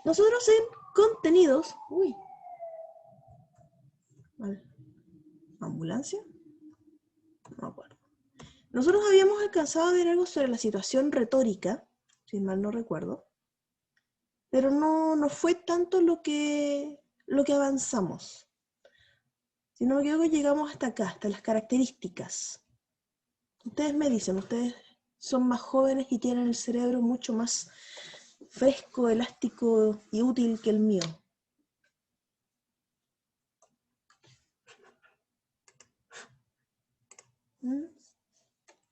Nosotros en contenidos... Uy. ¿Ambulancia? No me acuerdo. Nosotros habíamos alcanzado a ver algo sobre la situación retórica, si mal no recuerdo, pero no fue tanto lo que avanzamos. Si no me equivoco, llegamos hasta acá, hasta las características. Ustedes me dicen, ustedes son más jóvenes y tienen el cerebro mucho más fresco, elástico y útil que el mío.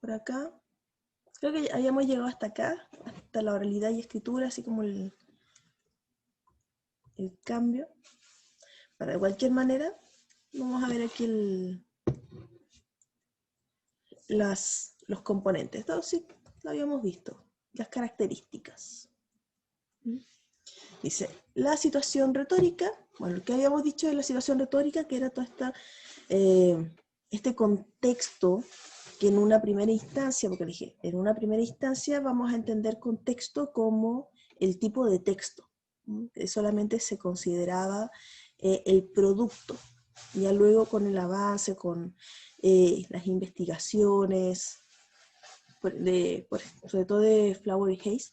Por acá. Creo que habíamos llegado hasta acá, hasta la oralidad y escritura, así como el cambio. Para de cualquier manera, vamos a ver aquí los componentes. Esto sí lo habíamos visto. Las características. Dice, la situación retórica, bueno, lo que habíamos dicho de la situación retórica, que era toda este contexto que en una primera instancia, porque dije, en una primera instancia vamos a entender contexto como el tipo de texto. Solamente se consideraba el producto. Ya luego con el avance, con las investigaciones, sobre todo de Flower y Hayes,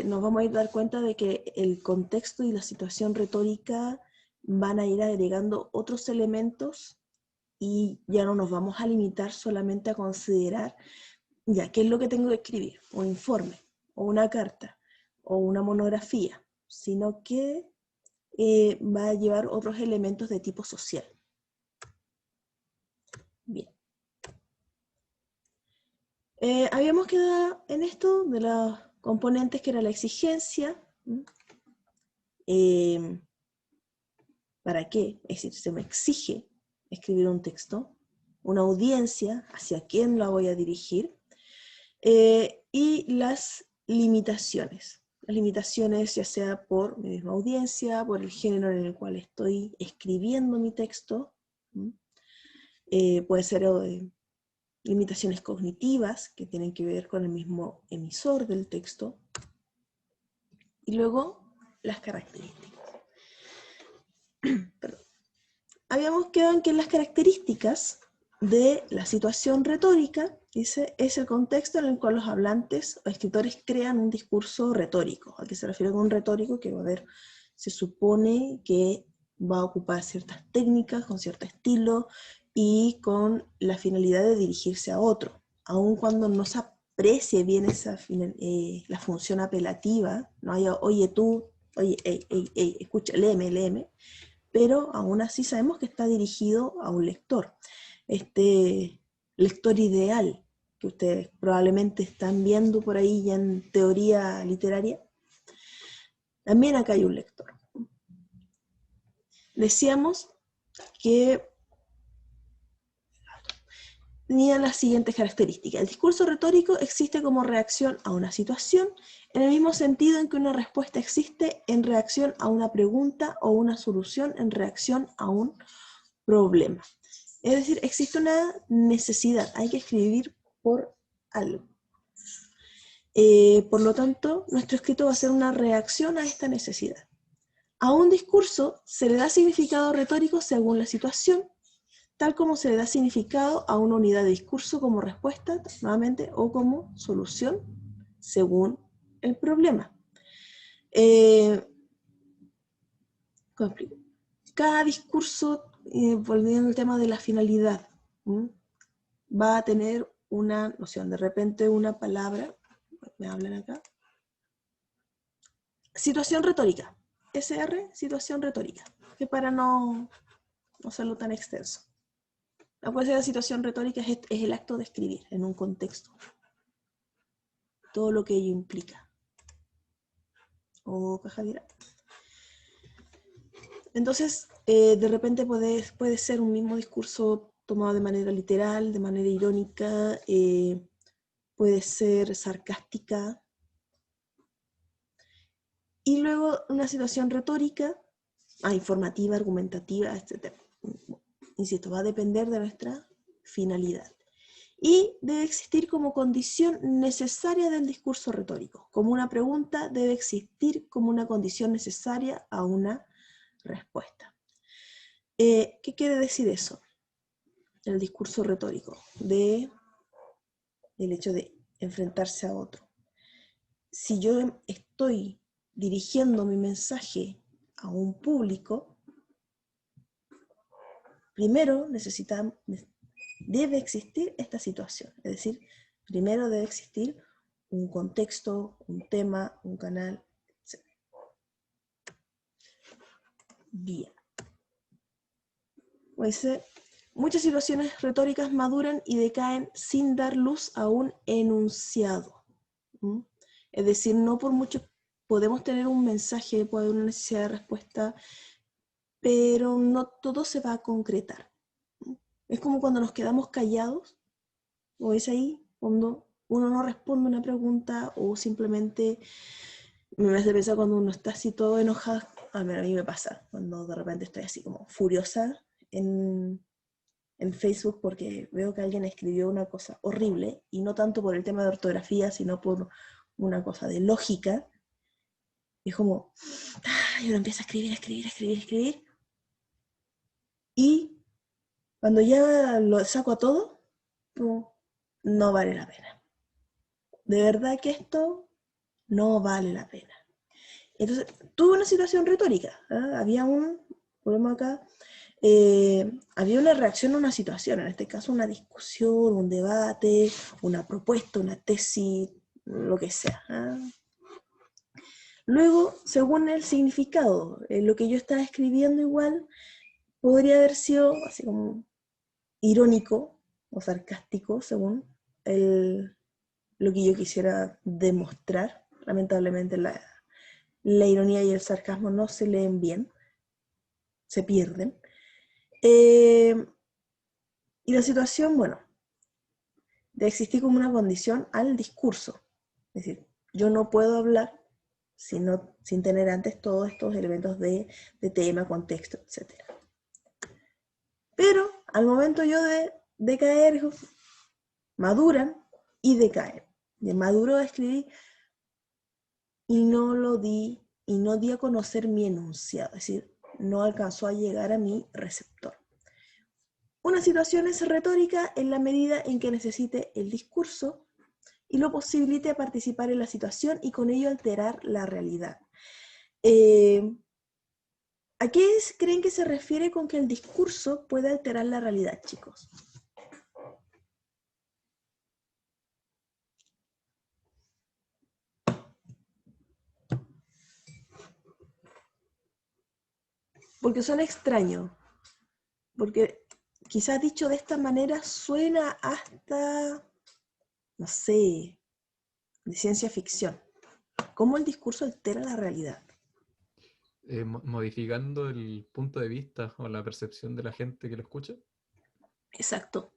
nos vamos a ir a dar cuenta de que el contexto y la situación retórica van a ir agregando otros elementos y ya no nos vamos a limitar solamente a considerar ya qué es lo que tengo que escribir, un informe, o una carta, o una monografía, sino que va a llevar otros elementos de tipo social. Bien. Habíamos quedado en esto de los componentes que era la exigencia. ¿Para qué? Es decir, se me exige escribir un texto, una audiencia, hacia quién la voy a dirigir, y las limitaciones. Las limitaciones ya sea por mi misma audiencia, por el género en el cual estoy escribiendo mi texto, puede ser limitaciones cognitivas que tienen que ver con el mismo emisor del texto, y luego las características. Perdón. Habíamos quedado en que las características de la situación retórica, dice, es el contexto en el cual los hablantes o escritores crean un discurso retórico. ¿A qué se refiere con un retórico? Que va a haber, se supone que va a ocupar ciertas técnicas, con cierto estilo, y con la finalidad de dirigirse a otro, aun cuando no se aprecie bien la función apelativa, no haya, oye tú, oye, escucha, léeme, pero aún así sabemos que está dirigido a un lector. Este lector ideal que ustedes probablemente están viendo por ahí ya en teoría literaria, también acá hay un lector. Decíamos que tenía las siguientes características. El discurso retórico existe como reacción a una situación, en el mismo sentido en que una respuesta existe en reacción a una pregunta o una solución en reacción a un problema. Es decir, existe una necesidad, hay que escribir por algo. Por lo tanto, nuestro escrito va a ser una reacción a esta necesidad. A un discurso se le da significado retórico según la situación, tal como se le da significado a una unidad de discurso como respuesta, nuevamente, o como solución, según el problema. Cada discurso, volviendo al tema de la finalidad, va a tener una noción, de repente una palabra, me hablan acá, situación retórica, SR, situación retórica, que para no hacerlo tan extenso. La puede ser la situación retórica es el acto de escribir en un contexto, todo lo que ello implica. O Cajadira. Entonces, de repente puede ser un mismo discurso tomado de manera literal, de manera irónica, puede ser sarcástica. Y luego una situación retórica, informativa, argumentativa, etc. Insisto, va a depender de nuestra finalidad. Y debe existir como condición necesaria del discurso retórico. Como una pregunta debe existir como una condición necesaria a una respuesta. ¿Qué quiere decir eso? El discurso retórico, el hecho de enfrentarse a otro. Si yo estoy dirigiendo mi mensaje a un público, primero debe existir esta situación. Es decir, primero debe existir un contexto, un tema, un canal, etc. Bien. Pues, muchas situaciones retóricas maduran y decaen sin dar luz a un enunciado. ¿Mm? Es decir, no por mucho podemos tener un mensaje, puede haber una necesidad de respuesta, pero no todo se va a concretar. ¿Mm? Es como cuando nos quedamos callados, o es ahí cuando uno no responde una pregunta, o simplemente me hace pensar cuando uno está así todo enojado. A mí me pasa, cuando de repente estoy así como furiosa en Facebook porque veo que alguien escribió una cosa horrible, y no tanto por el tema de ortografía, sino por una cosa de lógica, y es como, y uno empieza a escribir, y cuando ya lo saco a todo, no vale la pena. De verdad que esto no vale la pena. Entonces, tuve una situación retórica, ¿eh? Había un problema acá, había una reacción a una situación, en este caso una discusión, un debate, una propuesta, una tesis, lo que sea. Luego, según el significado, lo que yo estaba escribiendo igual podría haber sido así como irónico o sarcástico, según lo que yo quisiera demostrar. Lamentablemente la ironía y el sarcasmo no se leen bien, se pierden. Y la situación, bueno, de existir como una condición al discurso. Es decir, yo no puedo hablar sin tener antes todos estos elementos de tema, contexto, etc. Pero al momento yo de caer, maduran y decaen. De maduro escribí y no di a conocer mi enunciado, es decir, no alcanzó a llegar a mi receptor. Una situación es retórica en la medida en que necesite el discurso y lo posibilite participar en la situación y con ello alterar la realidad. ¿A qué creen que se refiere con que el discurso puede alterar la realidad, chicos? Porque suena extraño, porque quizás dicho de esta manera suena hasta, no sé, de ciencia ficción. ¿Cómo el discurso altera la realidad? Modificando el punto de vista o la percepción de la gente que lo escucha. Exacto.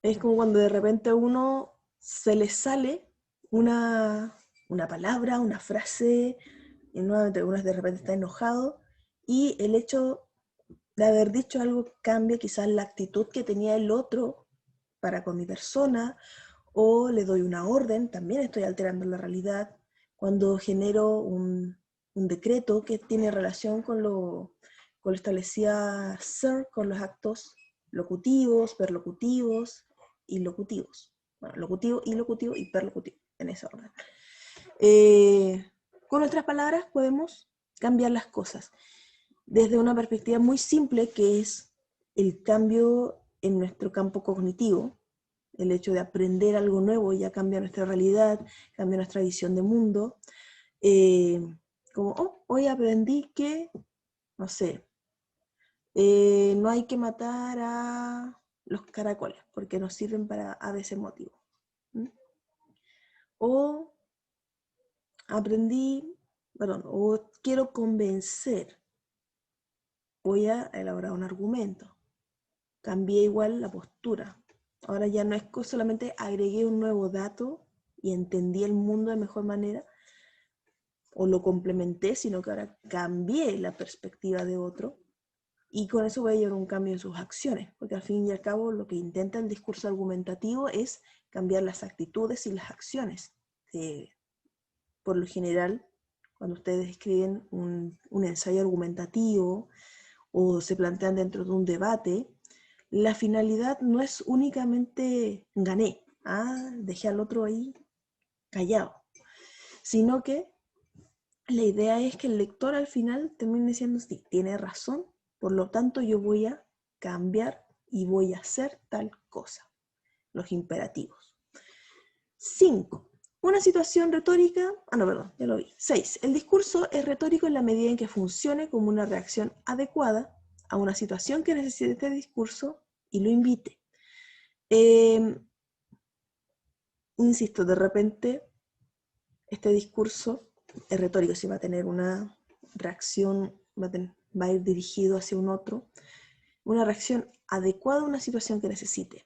Es como cuando de repente a uno se le sale una palabra, una frase, y nuevamente uno de repente está enojado, y el hecho de haber dicho algo cambia quizás la actitud que tenía el otro para con mi persona, o le doy una orden, también estoy alterando la realidad. Cuando genero un decreto que tiene relación con lo establecía Sir, con los actos locutivos, perlocutivos y locutivos. Bueno, locutivo, ilocutivo y perlocutivo, en ese orden. Con nuestras palabras podemos cambiar las cosas desde una perspectiva muy simple, que es el cambio en nuestro campo cognitivo. El hecho de aprender algo nuevo ya cambia nuestra realidad, cambia nuestra visión de mundo. Como, hoy aprendí que, no sé, no hay que matar a los caracoles, porque nos sirven para ABC motivo. ¿Mm? O o quiero convencer, voy a elaborar un argumento. Cambié igual la postura. Ahora ya no es solamente agregué un nuevo dato y entendí el mundo de mejor manera, o lo complementé, sino que ahora cambié la perspectiva de otro. y con eso puede llevar un cambio en sus acciones, porque al fin y al cabo lo que intenta el discurso argumentativo es cambiar las actitudes y las acciones. Por lo general, cuando ustedes escriben un ensayo argumentativo o se plantean dentro de un debate, la finalidad no es únicamente gané, dejé al otro ahí callado, sino que la idea es que el lector al final termine diciendo, sí, tiene razón, por lo tanto yo voy a cambiar y voy a hacer tal cosa. Los imperativos. 5. Una situación retórica, perdón, ya lo vi. 6. El discurso es retórico en la medida en que funcione como una reacción adecuada a una situación que necesite este discurso y lo invite. Insisto, de repente este discurso es retórico, si va a tener una reacción, va a ir dirigido hacia un otro, una reacción adecuada a una situación que necesite.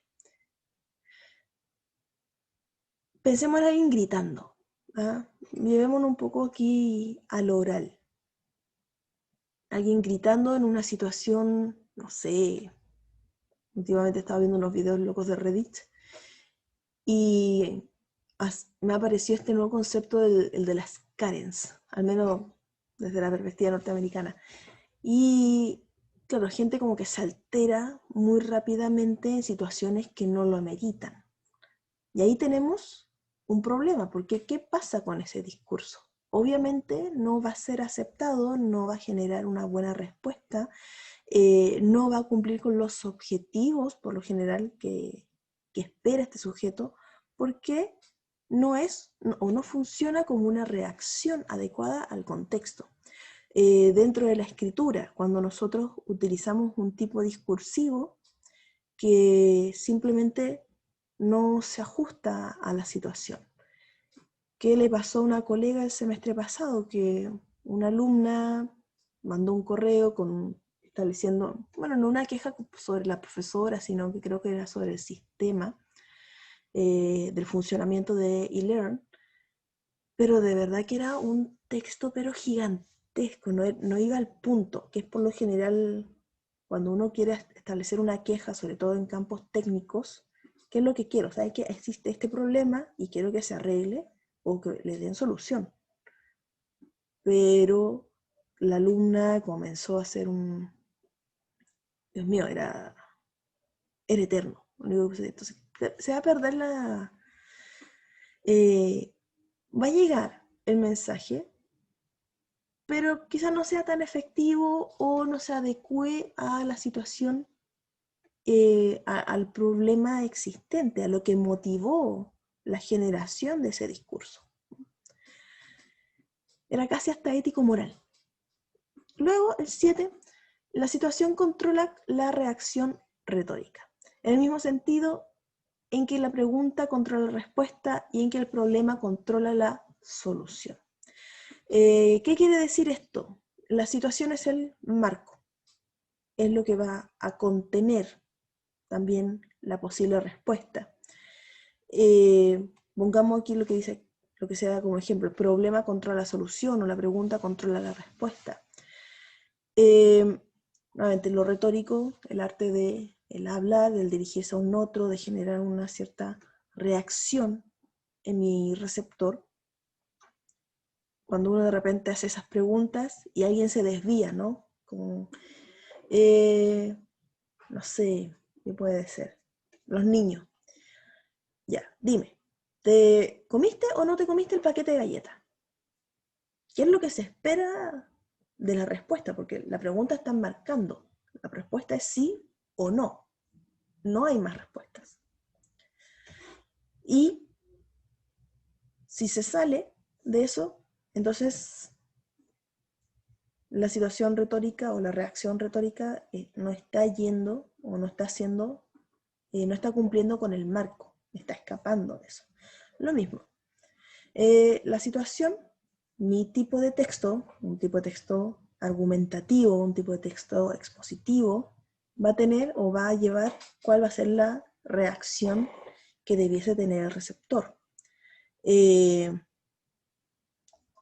Pensemos en alguien gritando. Llevémonos un poco aquí al oral. Alguien gritando en una situación, no sé, últimamente estaba viendo unos videos locos de Reddit y me apareció este nuevo concepto, el de las Karens, al menos desde la perspectiva norteamericana. Y claro, gente como que se altera muy rápidamente en situaciones que no lo ameritan. Y ahí tenemos un problema, porque ¿qué pasa con ese discurso? Obviamente no va a ser aceptado, no va a generar una buena respuesta, no va a cumplir con los objetivos, por lo general, que espera este sujeto, porque no es o no funciona como una reacción adecuada al contexto. Dentro de la escritura, cuando nosotros utilizamos un tipo discursivo que simplemente no se ajusta a la situación. ¿Qué le pasó a una colega el semestre pasado? Que una alumna mandó un correo estableciendo, bueno, no una queja sobre la profesora, sino que creo que era sobre el sistema del funcionamiento de eLearn, pero de verdad que era un texto pero gigantesco, no iba al punto, que es por lo general cuando uno quiere establecer una queja, sobre todo en campos técnicos, ¿qué es lo que quiero? O sea, que existe este problema y quiero que se arregle o que le den solución. Pero la alumna comenzó a hacer Dios mío, era eterno. Entonces, se va a perder va a llegar el mensaje, pero quizás no sea tan efectivo o no se adecue a la situación, al problema existente, a lo que motivó la generación de ese discurso. Era casi hasta ético-moral. Luego, el 7, la situación controla la reacción retórica. En el mismo sentido en que la pregunta controla la respuesta y en que el problema controla la solución. ¿Qué quiere decir esto? La situación es el marco, es lo que va a contener también la posible respuesta. Pongamos aquí lo que se da como ejemplo: el problema controla la solución o la pregunta controla la respuesta. Nuevamente, lo retórico, el arte del hablar, del dirigirse a un otro, de generar una cierta reacción en mi receptor. Cuando uno de repente hace esas preguntas y alguien se desvía, ¿no? Como, no sé, ¿qué puede ser? Los niños. Ya, dime, ¿te comiste o no te comiste el paquete de galletas? ¿Qué es lo que se espera de la respuesta? Porque la pregunta está marcando. La respuesta es sí o no. No hay más respuestas. Y si se sale de eso, entonces la situación retórica o la reacción retórica no está yendo o no está haciendo, no está cumpliendo con el marco, está escapando de eso. Lo mismo. La situación, mi tipo de texto, un tipo de texto argumentativo, un tipo de texto expositivo, va a tener o va a llevar cuál va a ser la reacción que debiese tener el receptor.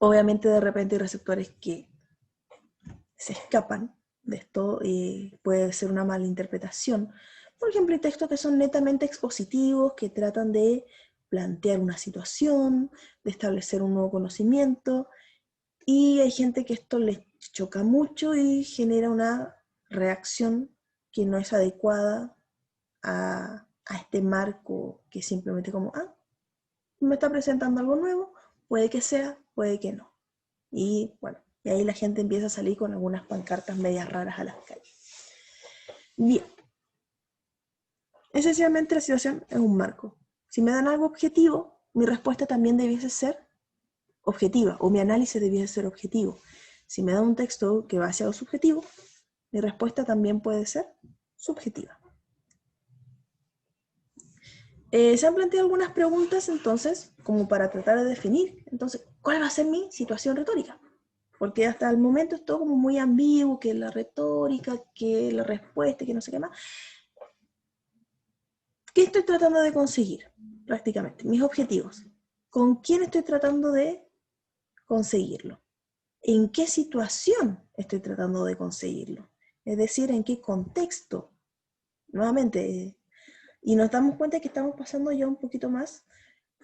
Obviamente de repente hay receptores que se escapan de esto puede ser una mala interpretación. Por ejemplo, hay textos que son netamente expositivos, que tratan de plantear una situación, de establecer un nuevo conocimiento, y hay gente que esto les choca mucho y genera una reacción que no es adecuada a este marco, que simplemente como, me está presentando algo nuevo, puede que sea, puede que no. Y bueno, y ahí la gente empieza a salir con algunas pancartas medias raras a las calles. Bien, esencialmente la situación es un marco. Si me dan algo objetivo, mi respuesta también debiese ser objetiva, o mi análisis debiese ser objetivo. Si me dan un texto que va hacia lo subjetivo, mi respuesta también puede ser subjetiva. Se han planteado algunas preguntas entonces, como para tratar de definir, entonces, ¿cuál va a ser mi situación retórica? Porque hasta el momento es todo como muy ambiguo, que la retórica, que la respuesta, que no sé qué más. ¿Qué estoy tratando de conseguir? Prácticamente, mis objetivos. ¿Con quién estoy tratando de conseguirlo? ¿En qué situación estoy tratando de conseguirlo? Es decir, ¿en qué contexto? Nuevamente, y nos damos cuenta que estamos pasando ya un poquito más,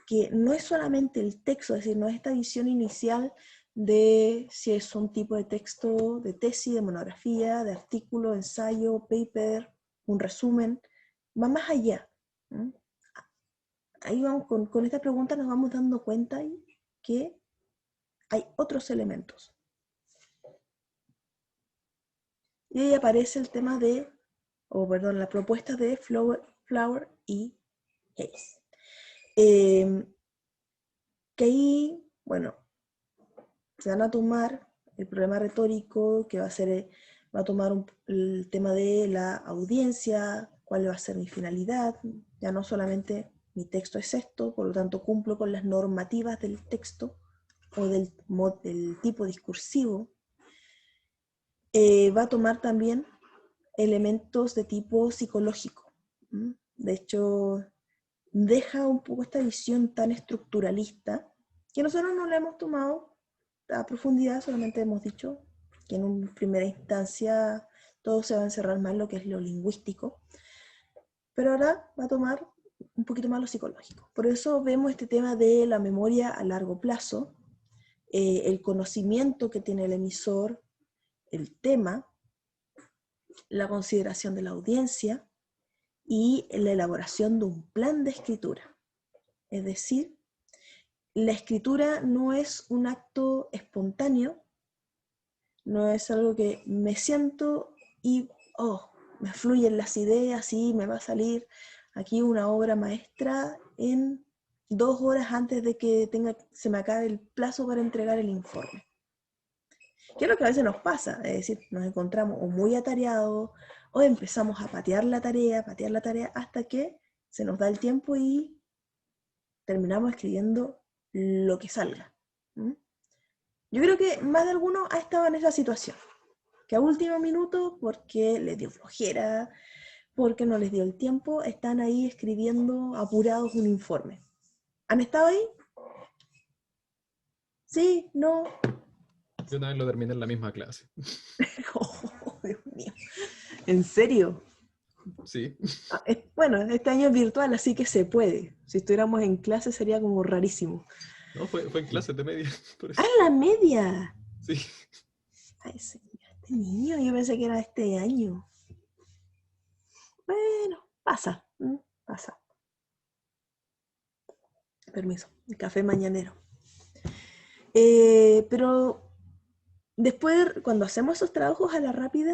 que no es solamente el texto, es decir, no es esta visión inicial de si es un tipo de texto, de tesis, de monografía, de artículo, ensayo, paper, un resumen, va más allá. ¿Mm? Ahí vamos, con esta pregunta nos vamos dando cuenta que hay otros elementos. Y ahí aparece el tema de, la propuesta de Flower y Hayes. Que ahí, bueno, se van a tomar el problema retórico, que va a tomar el tema de la audiencia, cuál va a ser mi finalidad, ya no solamente mi texto es esto, por lo tanto cumplo con las normativas del texto o del tipo discursivo. Va a tomar también elementos de tipo psicológico. De hecho, deja un poco esta visión tan estructuralista que nosotros no la hemos tomado a profundidad, solamente hemos dicho que en una primera instancia todo se va a encerrar más en lo que es lo lingüístico, pero ahora va a tomar un poquito más lo psicológico. Por eso vemos este tema de la memoria a largo plazo, el conocimiento que tiene el emisor, el tema, la consideración de la audiencia y la elaboración de un plan de escritura. Es decir, la escritura no es un acto espontáneo, no es algo que me siento y, me fluyen las ideas y me va a salir aquí una obra maestra en 2 horas antes de que se me acabe el plazo para entregar el informe. Que es lo que a veces nos pasa, es decir, nos encontramos o muy atareados o empezamos a patear la tarea, hasta que se nos da el tiempo y terminamos escribiendo lo que salga. Yo creo que más de alguno ha estado en esa situación, que a último minuto, porque les dio flojera, porque no les dio el tiempo, están ahí escribiendo apurados un informe. ¿Han estado ahí? ¿Sí? ¿No? Yo una vez lo terminé en la misma clase. Oh, Dios mío. ¿En serio? Sí. Bueno, este año es virtual, así que se puede. Si estuviéramos en clase sería como rarísimo. No, fue en clases de media, por ¡Ah, eso. la media! Sí. Ay, señor, este niño, yo pensé que era este año. Bueno, pasa, pasa. Permiso, el café mañanero. Pero después, cuando hacemos esos trabajos a la rápida,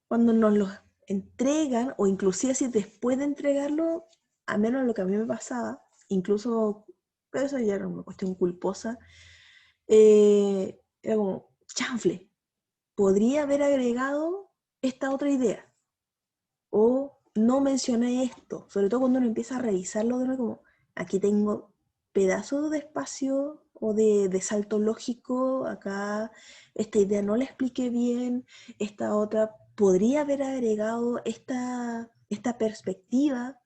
cuando nos los entregan, o inclusive si después de entregarlo, al menos lo que a mí me pasaba, incluso, pero eso ya era una cuestión culposa, era como, chanfle, podría haber agregado esta otra idea, o no mencioné esto, sobre todo cuando uno empieza a revisarlo de nuevo, como, aquí tengo pedazos de espacio o de salto lógico, acá esta idea no la expliqué bien, esta otra podría haber agregado esta perspectiva,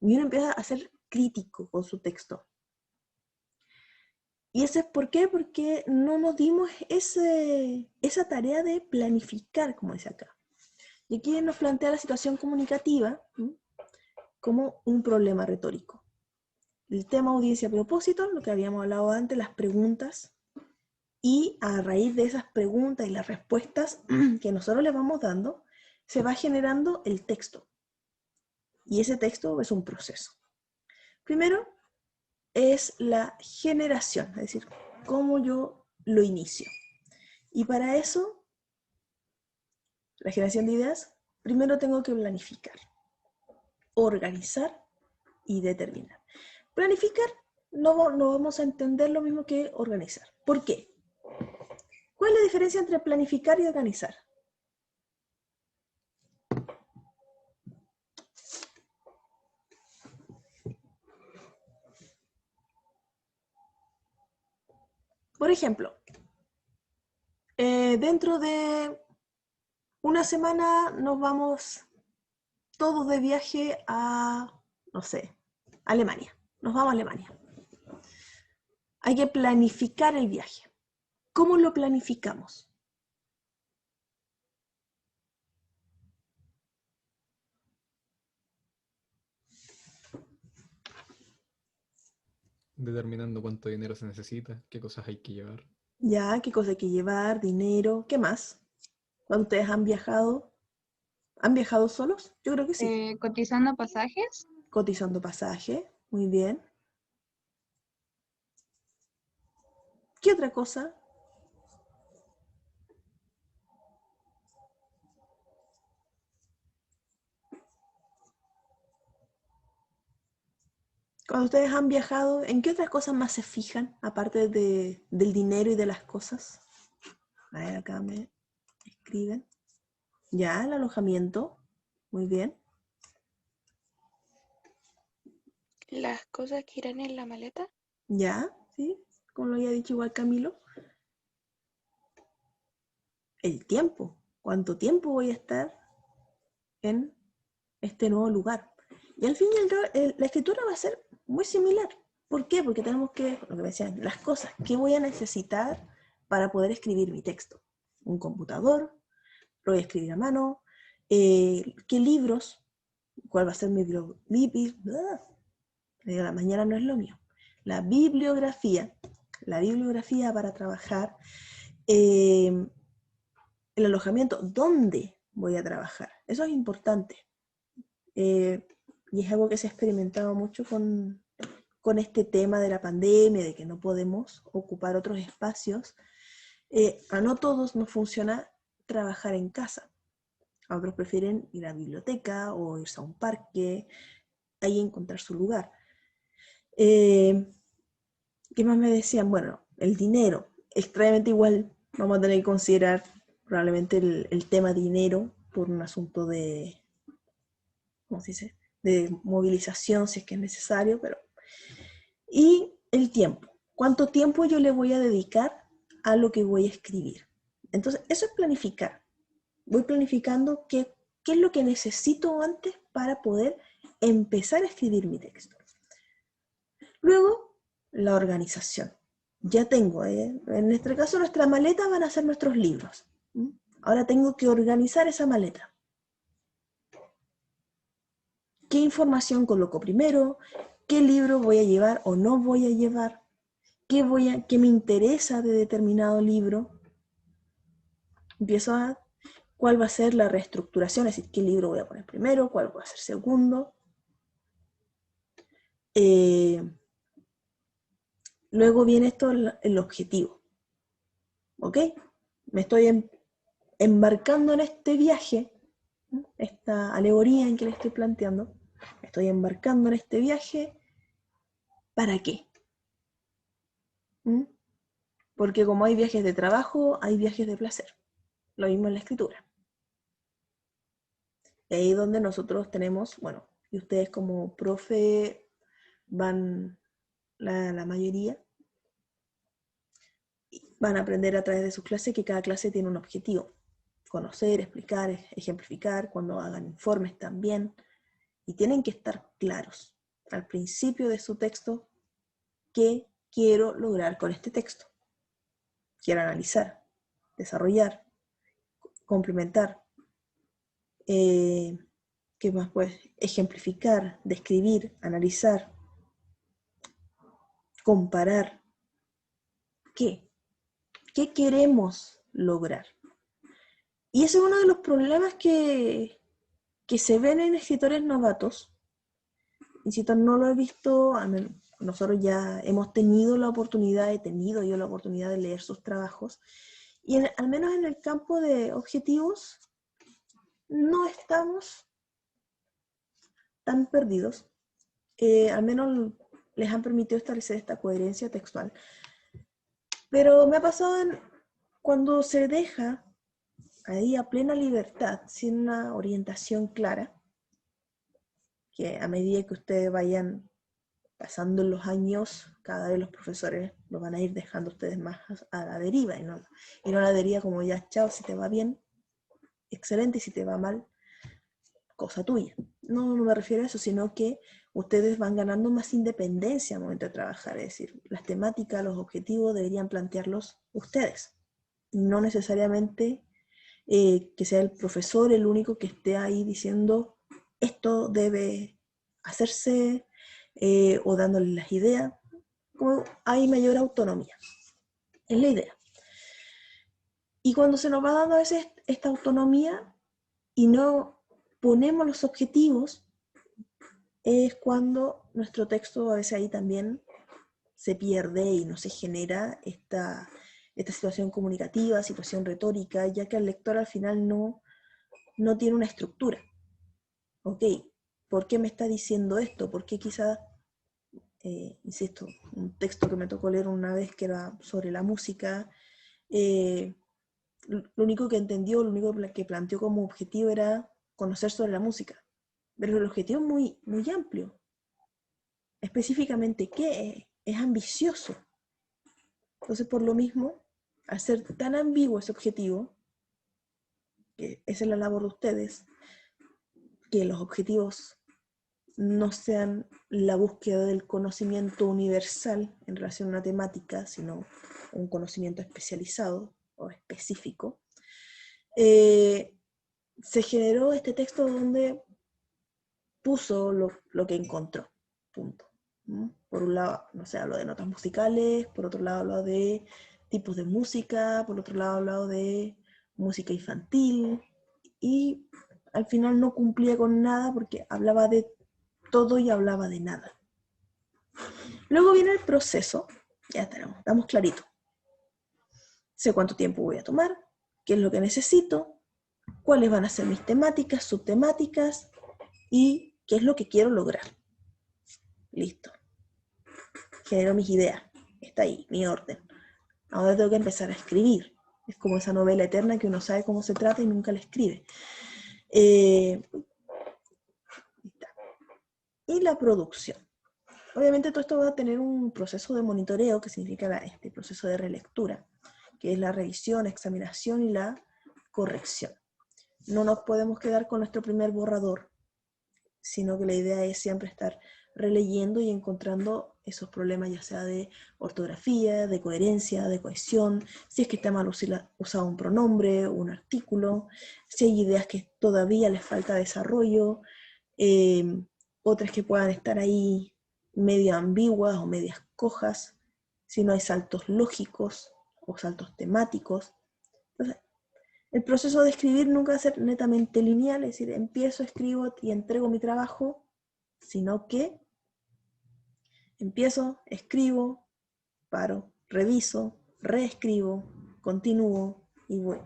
y uno empieza a ser crítico con su texto. Y eso es ¿por qué? Porque no nos dimos esa tarea de planificar, como dice acá. Y aquí nos plantea la situación comunicativa, ¿m?, como un problema retórico. El tema audiencia-propósito, lo que habíamos hablado antes, las preguntas, y a raíz de esas preguntas y las respuestas que nosotros le vamos dando, se va generando el texto. Y ese texto es un proceso. Primero es la generación, es decir, cómo yo lo inicio. Y para eso, la generación de ideas, primero tengo que planificar, organizar y determinar. Planificar no vamos a entender lo mismo que organizar. ¿Por qué? ¿Cuál es la diferencia entre planificar y organizar? Por ejemplo, dentro de una semana nos vamos todos de viaje a, no sé, Alemania. Nos vamos a Alemania. Hay que planificar el viaje. ¿Cómo lo planificamos? Determinando cuánto dinero se necesita, qué cosas hay que llevar. Ya, qué cosa hay que llevar, dinero, ¿qué más? ¿Cuándo ustedes han viajado? ¿Han viajado solos? Yo creo que sí. Cotizando pasajes. Cotizando pasaje, muy bien. ¿Qué otra cosa? Cuando ustedes han viajado, ¿en qué otras cosas más se fijan, aparte del dinero y de las cosas? A ver, acá me escriben. Ya, el alojamiento, muy bien. Las cosas que irán en la maleta. Ya, sí, como lo había dicho igual Camilo. El tiempo, ¿cuánto tiempo voy a estar en este nuevo lugar? Y al fin y al cabo, la escritura va a ser muy similar. ¿Por qué? Porque tenemos que, lo que me decían, las cosas que voy a necesitar para poder escribir mi texto. Un computador, lo voy a escribir a mano, qué libros, cuál va a ser mi la mañana no es lo mío. La bibliografía para trabajar, el alojamiento, ¿dónde voy a trabajar? Eso es importante. Y es algo que se ha experimentado mucho con este tema de la pandemia, de que no podemos ocupar otros espacios. A no todos nos funciona trabajar en casa. A otros prefieren ir a la biblioteca o irse a un parque, ahí encontrar su lugar. ¿Qué más me decían? Bueno, el dinero. Extrañamente igual vamos a tener que considerar probablemente el tema dinero por un asunto de, ¿cómo se dice?, de movilización si es que es necesario, pero... Y el tiempo. ¿Cuánto tiempo yo le voy a dedicar a lo que voy a escribir? Entonces, eso es planificar. Voy planificando qué es lo que necesito antes para poder empezar a escribir mi texto. Luego, la organización. Ya tengo, en nuestro caso, nuestra maleta van a ser nuestros libros. Ahora tengo que organizar esa maleta. ¿Qué información coloco primero? ¿Qué libro voy a llevar o no voy a llevar? ¿Qué me interesa de determinado libro? Empiezo a cuál va a ser la reestructuración, es decir, qué libro voy a poner primero, cuál va a ser segundo. Luego viene esto, el objetivo. ¿Ok? Me estoy embarcando en este viaje, esta alegoría en que le estoy planteando. Me estoy embarcando en este viaje, ¿para qué? Porque como hay viajes de trabajo, hay viajes de placer. Lo mismo en la escritura. Y ahí es donde nosotros tenemos, bueno, y ustedes como profe van, la mayoría, van a aprender a través de sus clases que cada clase tiene un objetivo. Conocer, explicar, ejemplificar, cuando hagan informes también. Y tienen que estar claros al principio de su texto qué quiero lograr con este texto? Quiero analizar, desarrollar, complementar. ¿Qué más? Pues ejemplificar, describir, analizar, comparar. ¿Qué? ¿Qué queremos lograr? Y ese es uno de los problemas que se ven en escritores novatos. Insisto, no lo he visto, nosotros ya hemos tenido la oportunidad, he tenido yo la oportunidad de leer sus trabajos, y al menos en el campo de objetivos no estamos tan perdidos. Al menos les han permitido establecer esta coherencia textual. Pero me ha pasado cuando se deja ahí a plena libertad, sin una orientación clara, que a medida que ustedes vayan pasando los años, cada vez los profesores lo van a ir dejando ustedes más a la deriva, y no a la deriva como ya, chao, si te va bien, excelente, y si te va mal, cosa tuya. No me refiero a eso, sino que ustedes van ganando más independencia al momento de trabajar, es decir, las temáticas, los objetivos deberían plantearlos ustedes, no necesariamente que sea el profesor el único que esté ahí diciendo esto debe hacerse, o dándoles las ideas. Como hay mayor autonomía, es la idea. Y cuando se nos va dando a veces esta autonomía y no ponemos los objetivos, es cuando nuestro texto a veces ahí también se pierde y no se genera esta situación comunicativa, situación retórica, ya que el lector al final no tiene una estructura. Ok, ¿por qué me está diciendo esto? ¿Por qué quizás, insisto, un texto que me tocó leer una vez que era sobre la música, lo único que entendió, lo único que planteó como objetivo era conocer sobre la música. Pero el objetivo es muy, muy amplio. Específicamente, ¿qué? Es ambicioso. Entonces, por lo mismo, al ser tan ambiguo ese objetivo, que esa es la labor de ustedes, que los objetivos no sean la búsqueda del conocimiento universal en relación a una temática, sino un conocimiento especializado o específico, se generó este texto donde puso lo que encontró, punto. Por un lado, no sé, habló de notas musicales, por otro lado habló de tipos de música, por otro lado habló de música infantil, y al final no cumplía con nada porque hablaba de todo y hablaba de nada. Luego viene el proceso, ya estamos claritos. Sé cuánto tiempo voy a tomar, qué es lo que necesito, cuáles van a ser mis temáticas, subtemáticas, y qué es lo que quiero lograr. Listo. Genero mis ideas. Está ahí, mi orden. Ahora tengo que empezar a escribir. Es como esa novela eterna que uno sabe cómo se trata y nunca la escribe. Y la producción. Obviamente todo esto va a tener un proceso de monitoreo, que significa este proceso de relectura, que es la revisión, examinación y la corrección. No nos podemos quedar con nuestro primer borrador, sino que la idea es siempre estar releyendo y encontrando esos problemas, ya sea de ortografía, de coherencia, de cohesión, si es que está mal usado un pronombre, un artículo, si hay ideas que todavía les falta desarrollo, otras que puedan estar ahí medio ambiguas o medias cojas, si no hay saltos lógicos o saltos temáticos. Entonces, el proceso de escribir nunca va a ser netamente lineal, es decir, empiezo, escribo y entrego mi trabajo, sino que empiezo, escribo, paro, reviso, reescribo, continúo y voy.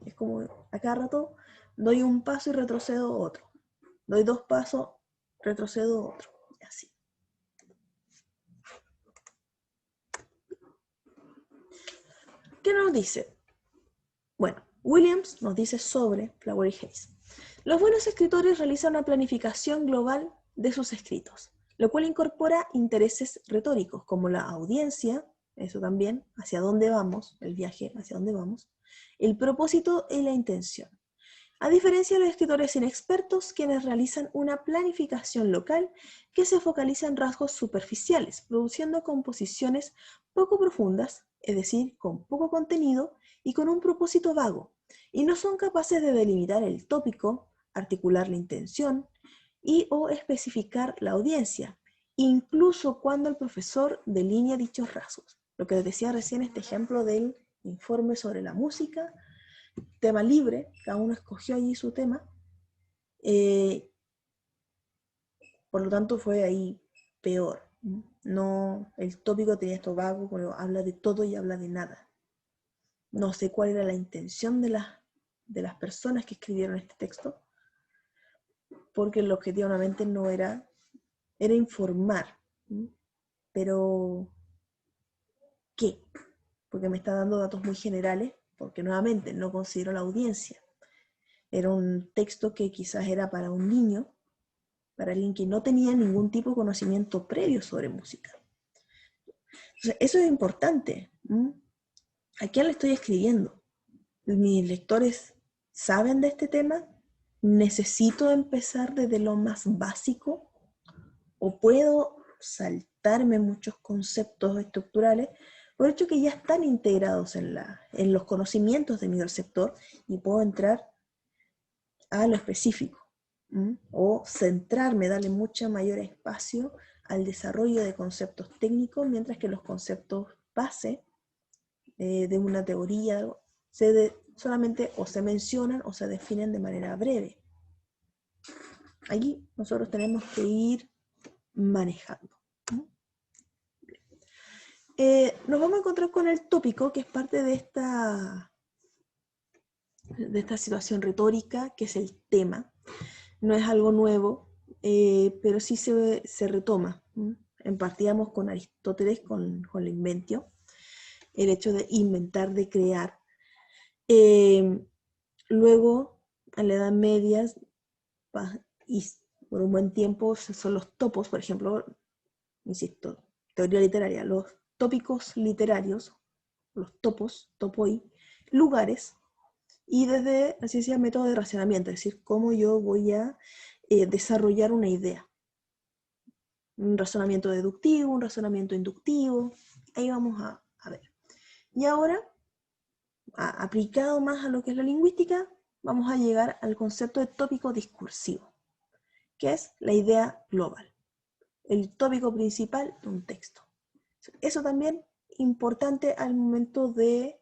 Es como a cada rato doy un paso y retrocedo otro. Doy 2 pasos, retrocedo otro. Y así. ¿Qué nos dice? Bueno, Williams nos dice sobre Flowery Haze. Los buenos escritores realizan una planificación global de sus escritos, lo cual incorpora intereses retóricos como la audiencia, eso también, hacia dónde vamos, el viaje hacia dónde vamos, el propósito y la intención. A diferencia de los escritores inexpertos, quienes realizan una planificación local que se focaliza en rasgos superficiales, produciendo composiciones poco profundas, es decir, con poco contenido y con un propósito vago, y no son capaces de delimitar el tópico, articular la intención y o especificar la audiencia, incluso cuando el profesor delinea dichos rasgos. Lo que les decía recién, este ejemplo del informe sobre la música, tema libre, cada uno escogió allí su tema, por lo tanto fue ahí peor. No, el tópico tenía esto vago, pero habla de todo y habla de nada. No sé cuál era la intención de las personas que escribieron este texto, porque el objetivo obviamente no era informar, pero ¿qué? Porque me está dando datos muy generales, porque nuevamente no considero la audiencia. Era un texto que quizás era para un niño, para alguien que no tenía ningún tipo de conocimiento previo sobre música. Entonces, eso es importante. ¿A quién le estoy escribiendo? ¿Mis lectores saben de este tema? ¿Necesito empezar desde lo más básico? ¿O puedo saltarme muchos conceptos estructurales por hecho que ya están integrados en los conocimientos de mi receptor y puedo entrar a lo específico? O centrarme, darle mucho mayor espacio al desarrollo de conceptos técnicos, mientras que los conceptos base de una teoría solamente o se mencionan o se definen de manera breve. Aquí nosotros tenemos que ir manejando. Nos vamos a encontrar con el tópico, que es parte de esta situación retórica, que es el tema. No es algo nuevo, pero sí se retoma. Partíamos con Aristóteles, con la inventio, el hecho de inventar, de crear. Luego, en la Edad Media, y por un buen tiempo, son los topos, por ejemplo, insisto, teoría literaria, los tópicos literarios, los topos, topoi, lugares, y desde la ciencia método de racionamiento, es decir, cómo yo voy a desarrollar una idea. Un razonamiento deductivo, un razonamiento inductivo, ahí vamos a ver. Y ahora, aplicado más a lo que es la lingüística, vamos a llegar al concepto de tópico discursivo, que es la idea global, el tópico principal de un texto. Eso también importante al momento de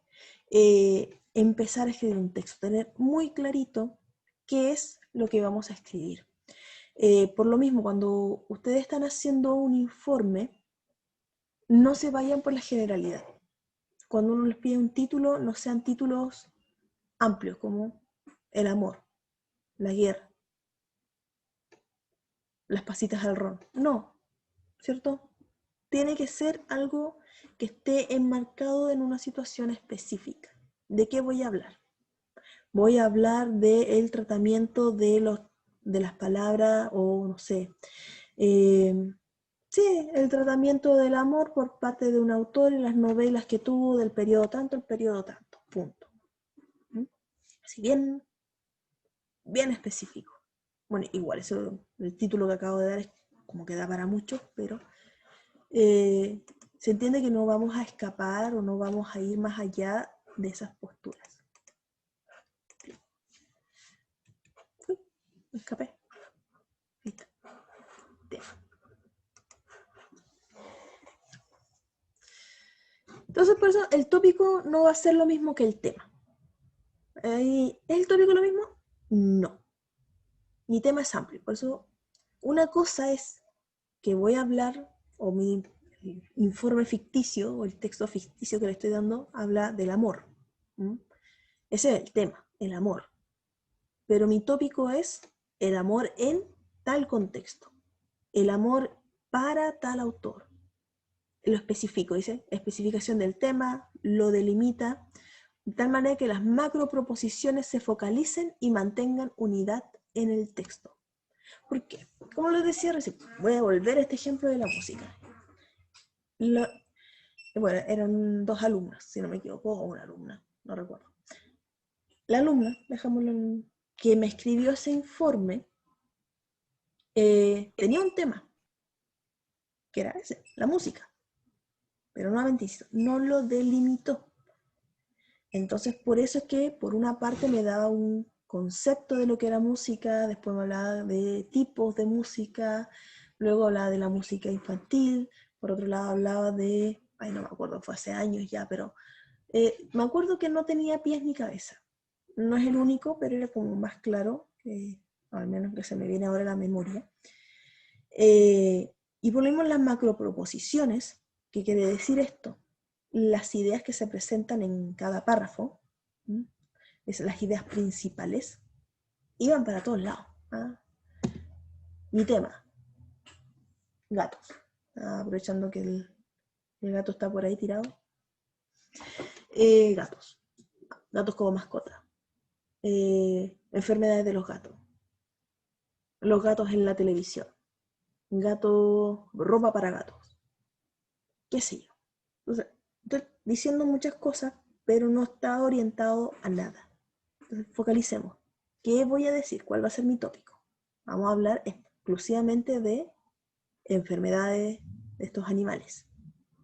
empezar a escribir un texto, tener muy clarito qué es lo que vamos a escribir. Por lo mismo, cuando ustedes están haciendo un informe, no se vayan por la generalidad. Cuando uno les pide un título, no sean títulos amplios como el amor, la guerra, las pasitas al ron. No, ¿cierto? Tiene que ser algo que esté enmarcado en una situación específica. ¿De qué voy a hablar? Voy a hablar del tratamiento de las palabras, o no sé, sí, el tratamiento del amor por parte de un autor y las novelas que tuvo del periodo tanto, el periodo tanto, punto. Así bien específico. Bueno, igual, eso, el título que acabo de dar es como que da para mucho, pero se entiende que no vamos a escapar o no vamos a ir más allá de esas posturas. Me escapé. Ahí está. Entonces, por eso, el tópico no va a ser lo mismo que el tema. ¿Es el tópico lo mismo? No. Mi tema es amplio. Por eso, una cosa es que voy a hablar, o mi informe ficticio, o el texto ficticio que le estoy dando, habla del amor. Ese es el tema, el amor. Pero mi tópico es el amor en tal contexto. El amor para tal autor. Lo especifico, dice, especificación del tema, lo delimita, de tal manera que las macroproposiciones se focalicen y mantengan unidad en el texto. ¿Por qué? Como les decía recién, voy a volver a este ejemplo de la música. Bueno, eran 2 alumnas, si no me equivoco, o una alumna, no recuerdo. La alumna, dejémoslo que me escribió ese informe tenía un tema, que era ese, la música. Pero nuevamente, no lo delimitó. Entonces, por eso es que, por una parte, me daba un concepto de lo que era música, después me hablaba de tipos de música, luego hablaba de la música infantil, por otro lado hablaba de, ay, no me acuerdo, fue hace años ya, pero me acuerdo que no tenía pies ni cabeza. No es el único, pero era como más claro, al menos que se me viene ahora a la memoria. Y volvimos las macroproposiciones. ¿Qué quiere decir esto? Las ideas que se presentan en cada párrafo, las ideas principales, iban para todos lados. ¿Ah? Mi tema, gatos. Aprovechando que el gato está por ahí tirado. Gatos. Gatos como mascota. Enfermedades de los gatos. Los gatos en la televisión. Gato, ropa para gatos. ¿Qué sé yo? Entonces, estoy diciendo muchas cosas, pero no está orientado a nada. Entonces, focalicemos. ¿Qué voy a decir? ¿Cuál va a ser mi tópico? Vamos a hablar exclusivamente de enfermedades de estos animales.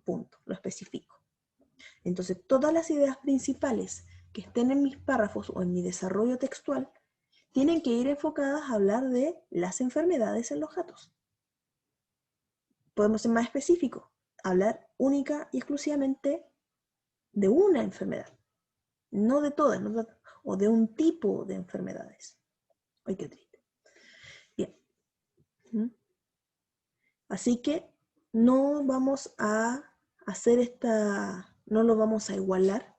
Punto. Lo especifico. Entonces, todas las ideas principales que estén en mis párrafos o en mi desarrollo textual tienen que ir enfocadas a hablar de las enfermedades en los gatos. Podemos ser más específicos. Hablar única y exclusivamente de una enfermedad, no de todas, ¿no? O de un tipo de enfermedades. Ay, qué triste. Bien. Así que no vamos a hacer no lo vamos a igualar.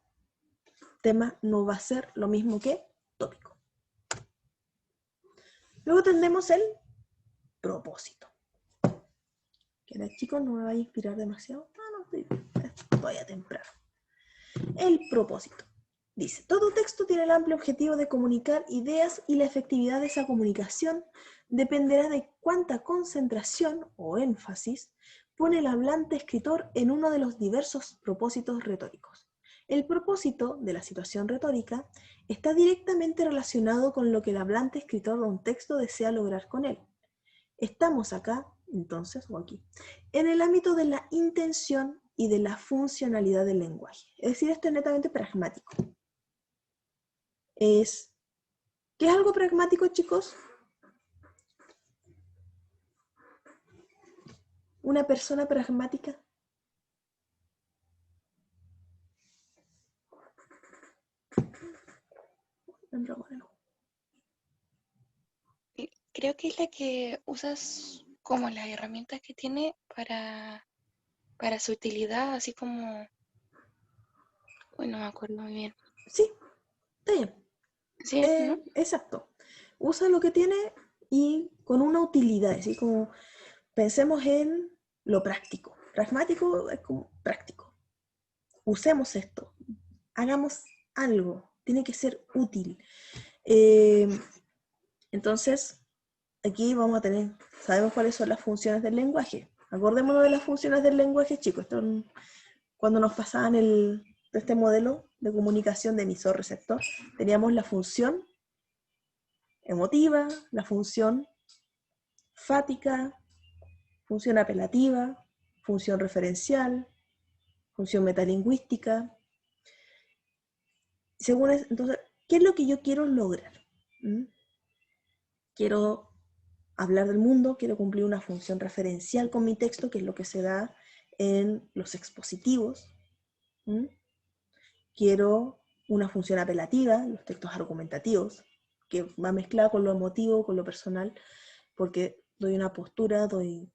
Tema no va a ser lo mismo que tópico. Luego tendremos el propósito. Que los chicos no me vaya a inspirar demasiado. No, estoy todavía temprano. El propósito. Dice, todo texto tiene el amplio objetivo de comunicar ideas y la efectividad de esa comunicación dependerá de cuánta concentración o énfasis pone el hablante escritor en uno de los diversos propósitos retóricos. El propósito de la situación retórica está directamente relacionado con lo que el hablante escritor de un texto desea lograr con él. Estamos acá, entonces, o aquí, en el ámbito de la intención y de la funcionalidad del lenguaje. Es decir, esto es netamente pragmático. ¿Qué es algo pragmático, chicos? Una persona pragmática. Creo que es la que usas como las herramientas que tiene para su utilidad, así como... Uy, no me acuerdo muy bien. Sí, está bien. Sí, ¿no? Exacto. Usa lo que tiene y con una utilidad, así como pensemos en lo práctico. Pragmático es como práctico. Usemos esto. Hagamos algo. Tiene que ser útil. Entonces, aquí vamos a tener, sabemos cuáles son las funciones del lenguaje. Acordémonos de las funciones del lenguaje, chicos. Esto, cuando nos pasaban este modelo de comunicación de emisor-receptor, teníamos la función emotiva, la función fática, función apelativa, función referencial, función metalingüística. Entonces, ¿qué es lo que yo quiero lograr? Quiero hablar del mundo, quiero cumplir una función referencial con mi texto, que es lo que se da en los expositivos. Quiero una función apelativa, los textos argumentativos, que va mezclada con lo emotivo, con lo personal, porque doy una postura, doy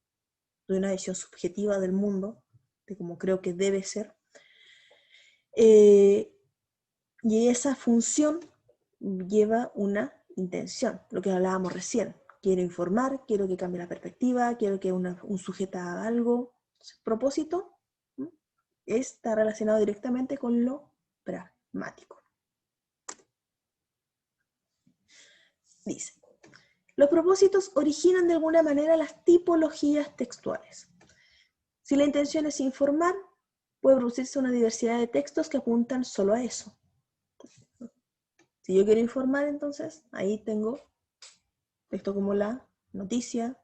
una visión subjetiva del mundo, de cómo creo que debe ser. Y esa función lleva una intención, lo que hablábamos recién. Quiero informar, quiero que cambie la perspectiva, quiero que un sujeto haga algo. El propósito está relacionado directamente con lo pragmático. Dice, los propósitos originan de alguna manera las tipologías textuales. Si la intención es informar, puede producirse una diversidad de textos que apuntan solo a eso. Si yo quiero informar, entonces, ahí tengo texto como la noticia,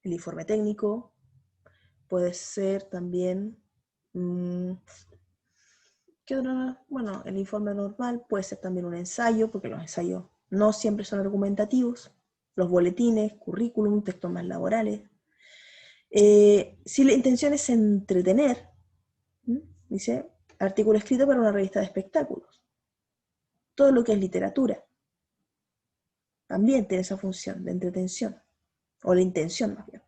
el informe técnico, puede ser también, ¿qué otro? Bueno, el informe normal, puede ser también un ensayo, porque los ensayos no siempre son argumentativos, los boletines, currículum, textos más laborales. Si la intención es entretener, dice, artículo escrito para una revista de espectáculos. Todo lo que es literatura también tiene esa función de entretención, o la intención más bien.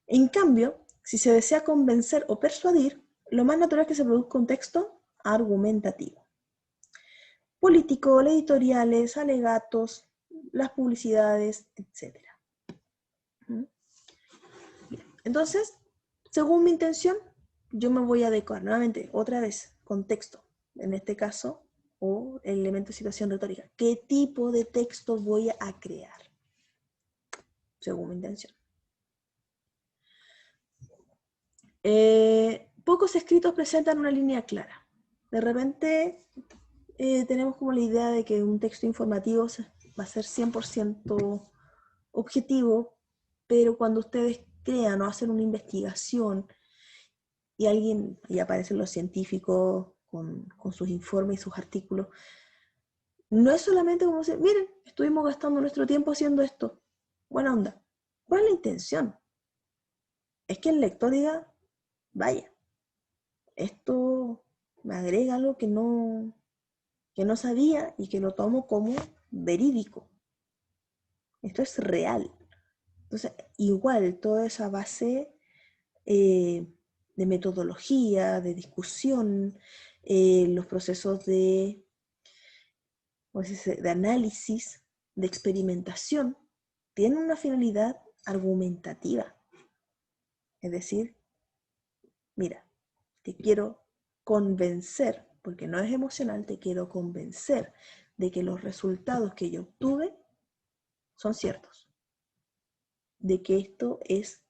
En cambio, si se desea convencer o persuadir, lo más natural es que se produzca un texto argumentativo. Político, editoriales, alegatos, las publicidades, etc. Entonces, según mi intención, yo me voy a adecuar nuevamente, otra vez, contexto, en este caso, o el elemento de situación retórica. ¿Qué tipo de texto voy a crear? Según mi intención. Pocos escritos presentan una línea clara. De repente tenemos como la idea de que un texto informativo va a ser 100% objetivo, pero cuando ustedes crean o hacen una investigación y aparecen los científicos con sus informes y sus artículos, no es solamente como decir, miren, estuvimos gastando nuestro tiempo haciendo esto. Buena onda. ¿Cuál es la intención? Es que el lector diga, vaya, esto me agrega algo que no sabía y que lo tomo como verídico. Esto es real. Entonces, igual, toda esa base de metodología, de discusión, los procesos de análisis, de experimentación, tienen una finalidad argumentativa. Es decir, mira, te quiero convencer, porque no es emocional, te quiero convencer de que los resultados que yo obtuve son ciertos, de que esto es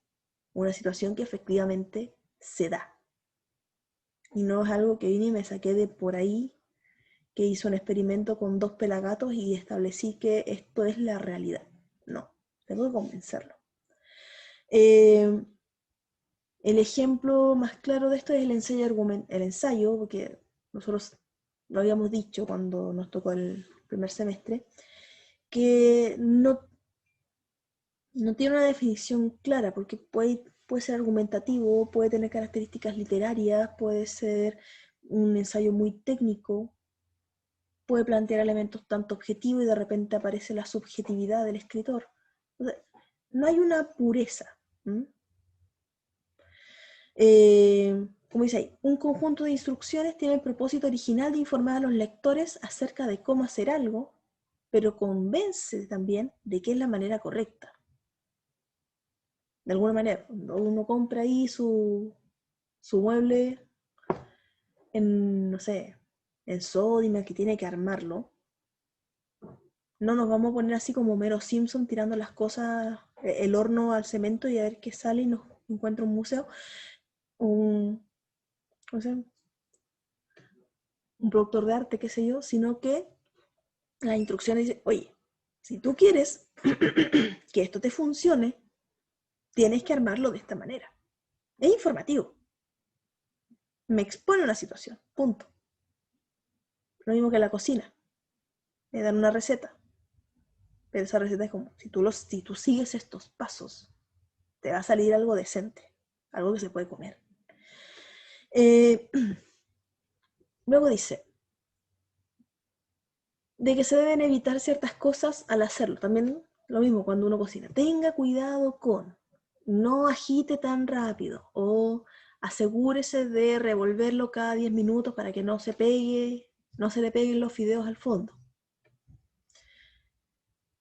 una situación que efectivamente se da. Y no es algo que vine y me saqué de por ahí, que hizo un experimento con 2 pelagatos y establecí que esto es la realidad. No, tengo que convencerlo. El ejemplo más claro de esto es el ensayo, porque nosotros lo habíamos dicho cuando nos tocó el primer semestre, que no tiene una definición clara, porque puede ser argumentativo, puede tener características literarias, puede ser un ensayo muy técnico, puede plantear elementos tanto objetivos y de repente aparece la subjetividad del escritor. O sea, no hay una pureza. Como dice ahí, un conjunto de instrucciones tiene el propósito original de informar a los lectores acerca de cómo hacer algo, pero convence también de que es la manera correcta. De alguna manera, cuando uno compra ahí su mueble en, no sé, en Sodimac, que tiene que armarlo, no nos vamos a poner así como Homero Simpson tirando las cosas, el horno al cemento y a ver qué sale y nos encuentra un museo, un productor de arte, qué sé yo, sino que la instrucción dice, oye, si tú quieres que esto te funcione, tienes que armarlo de esta manera. Es informativo. Me expone una situación, punto. Lo mismo que la cocina. Me dan una receta. Pero esa receta es como, si tú sigues estos pasos, te va a salir algo decente, algo que se puede comer. Luego dice, de que se deben evitar ciertas cosas al hacerlo. También lo mismo cuando uno cocina. Tenga cuidado con, no agite tan rápido o asegúrese de revolverlo cada 10 minutos para que no se le peguen los fideos al fondo.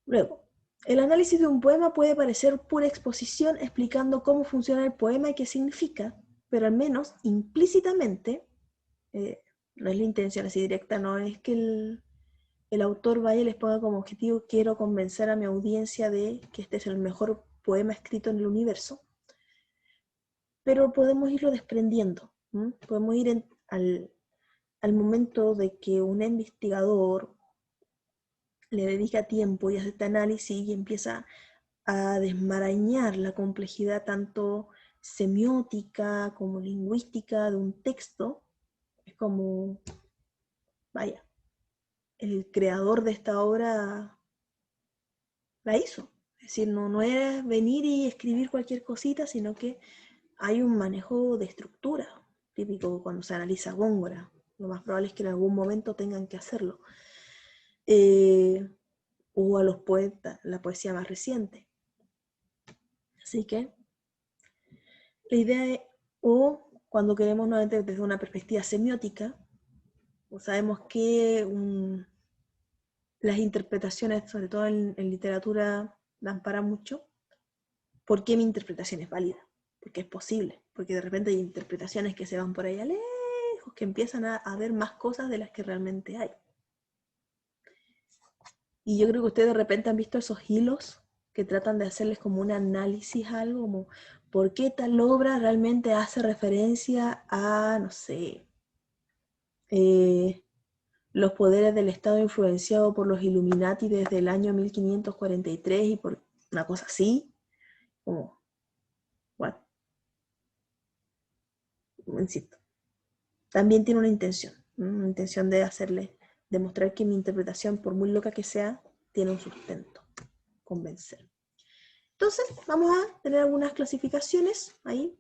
Luego, el análisis de un poema puede parecer pura exposición explicando cómo funciona el poema y qué significa, pero al menos implícitamente, no es la intención así directa, no es que el autor vaya y les ponga como objetivo, quiero convencer a mi audiencia de que este es el mejor poema escrito en el universo, pero podemos irlo desprendiendo, podemos ir al al momento de que un investigador le dedica tiempo y hace este análisis y empieza a desmarañar la complejidad tanto semiótica como lingüística de un texto, es como, vaya, el creador de esta obra la hizo. Es decir, no es venir y escribir cualquier cosita, sino que hay un manejo de estructura, típico cuando se analiza Góngora. Lo más probable es que en algún momento tengan que hacerlo. O a los poetas, la poesía más reciente. Así que la idea es, o cuando queremos nuevamente desde una perspectiva semiótica, o sabemos que las interpretaciones, sobre todo en literatura, dan para mucho. ¿Por qué mi interpretación es válida? Porque es posible, porque de repente hay interpretaciones que se van por ahí a lejos, que empiezan a ver más cosas de las que realmente hay. Y yo creo que ustedes de repente han visto esos hilos que tratan de hacerles como un análisis a algo, como por qué tal obra realmente hace referencia a, no sé, los poderes del Estado influenciado por los Illuminati desde el año 1543 y por una cosa así, como, bueno, insisto, también tiene una intención de hacerle, demostrar que mi interpretación, por muy loca que sea, tiene un sustento, convencer. Entonces, vamos a tener algunas clasificaciones ahí.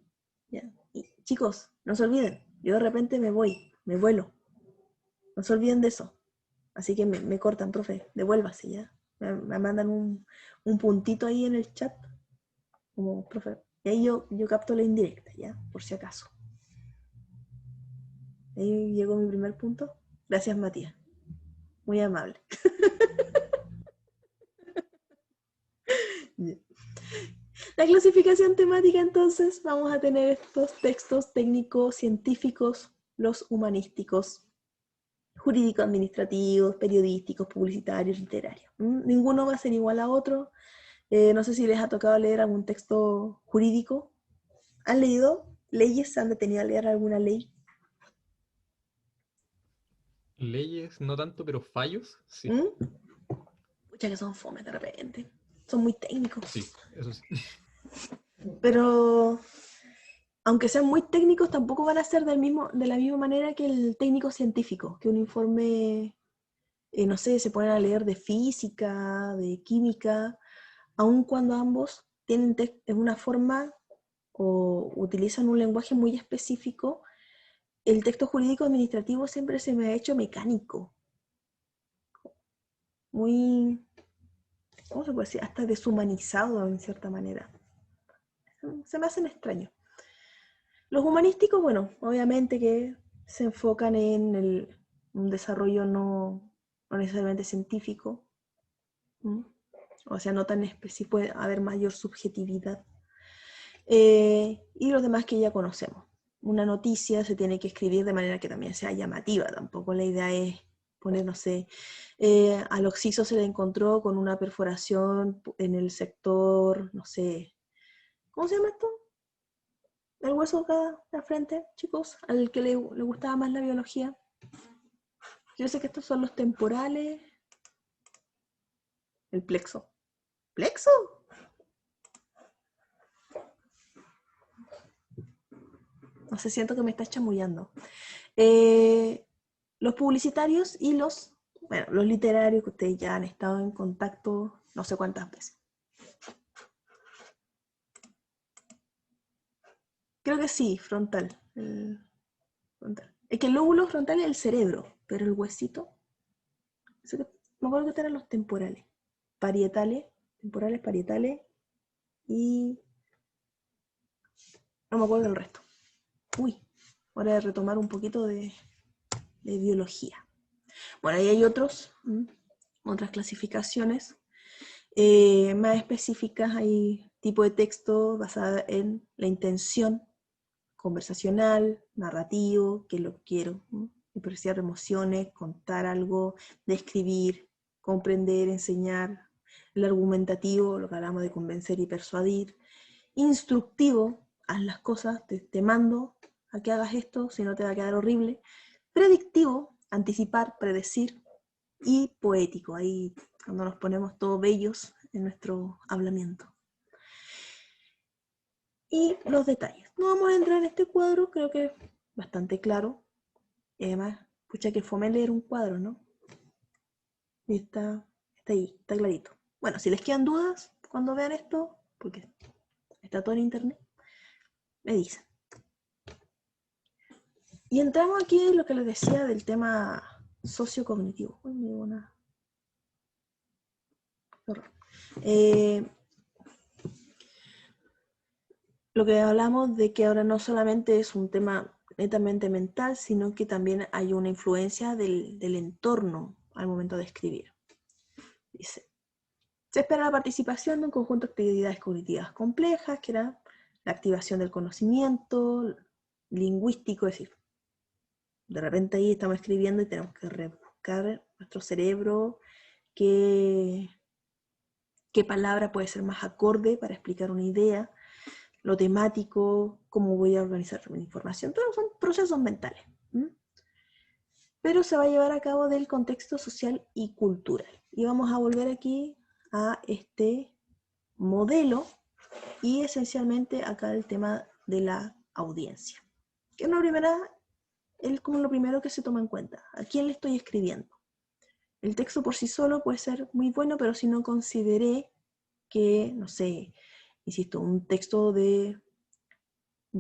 Ya. Y, chicos, no se olviden, yo de repente me vuelo. No se olviden de eso. Así que me cortan, profe, devuélvase ya. Me mandan un puntito ahí en el chat, como, profe. Y ahí yo capto la indirecta, ya, por si acaso. Ahí llegó mi primer punto. Gracias, Matías. Muy amable. La clasificación temática, entonces, vamos a tener estos textos técnicos, científicos, los humanísticos, jurídico-administrativos, periodísticos, publicitarios, literarios. Ninguno va a ser igual a otro. No sé si les ha tocado leer algún texto jurídico. ¿Han leído leyes? ¿Han detenido a leer alguna ley? Leyes, no tanto, pero fallos, sí. Pucha, que son fome de repente. Son muy técnicos. Sí, eso sí. Pero aunque sean muy técnicos, tampoco van a ser de la misma manera que el técnico científico, que un informe, no sé, se ponen a leer de física, de química, aun cuando ambos tienen una forma o utilizan un lenguaje muy específico. El texto jurídico administrativo siempre se me ha hecho mecánico, muy, ¿cómo se puede decir? Hasta deshumanizado en cierta manera. Se me hacen extraños. Los humanísticos, bueno, obviamente que se enfocan en un desarrollo no necesariamente científico, o sea, no tan específico, puede haber mayor subjetividad. Y los demás que ya conocemos. Una noticia se tiene que escribir de manera que también sea llamativa, tampoco la idea es poner, no sé, al Oxiso se le encontró con una perforación en el sector, no sé, ¿cómo se llama esto? El hueso acá de la frente, chicos, al que le gustaba más la biología. Yo sé que estos son los temporales. El plexo. ¿Plexo? No sé, siento que me está chamullando. Los publicitarios y los literarios que ustedes ya han estado en contacto no sé cuántas veces. Creo que sí, frontal. Frontal. Es que el lóbulo frontal es el cerebro, pero el huesito, me acuerdo que eran los temporales. Parietales, temporales, parietales y no me acuerdo del resto. Uy, hora de retomar un poquito de biología. Bueno, ahí hay otras clasificaciones más específicas. Hay tipo de texto basada en la intención conversacional, narrativo, que lo quiero, expresar emociones, contar algo, describir, comprender, enseñar, el argumentativo, lo que hablamos de convencer y persuadir, instructivo, haz las cosas, te mando a que hagas esto, si no te va a quedar horrible, predictivo, anticipar, predecir, y poético, ahí cuando nos ponemos todos bellos en nuestro hablamiento. Y los detalles. No vamos a entrar en este cuadro, creo que es bastante claro. Y además, pucha que fome leer un cuadro, ¿no? Y está ahí, está clarito. Bueno, si les quedan dudas cuando vean esto, porque está todo en internet, me dicen. Y entramos aquí en lo que les decía del tema sociocognitivo. Uy, me dio una... lo que hablamos de que ahora no solamente es un tema netamente mental, sino que también hay una influencia del entorno al momento de escribir. Dice, se espera la participación de un conjunto de actividades cognitivas complejas, que era la activación del conocimiento lingüístico, es decir, de repente ahí estamos escribiendo y tenemos que rebuscar nuestro cerebro qué palabra puede ser más acorde para explicar una idea, lo temático, cómo voy a organizar mi información, todos son procesos mentales. Pero se va a llevar a cabo del contexto social y cultural. Y vamos a volver aquí a este modelo y esencialmente acá el tema de la audiencia. Que es como lo primero que se toma en cuenta. ¿A quién le estoy escribiendo? El texto por sí solo puede ser muy bueno, pero si no consideré que, no sé, insisto, un texto de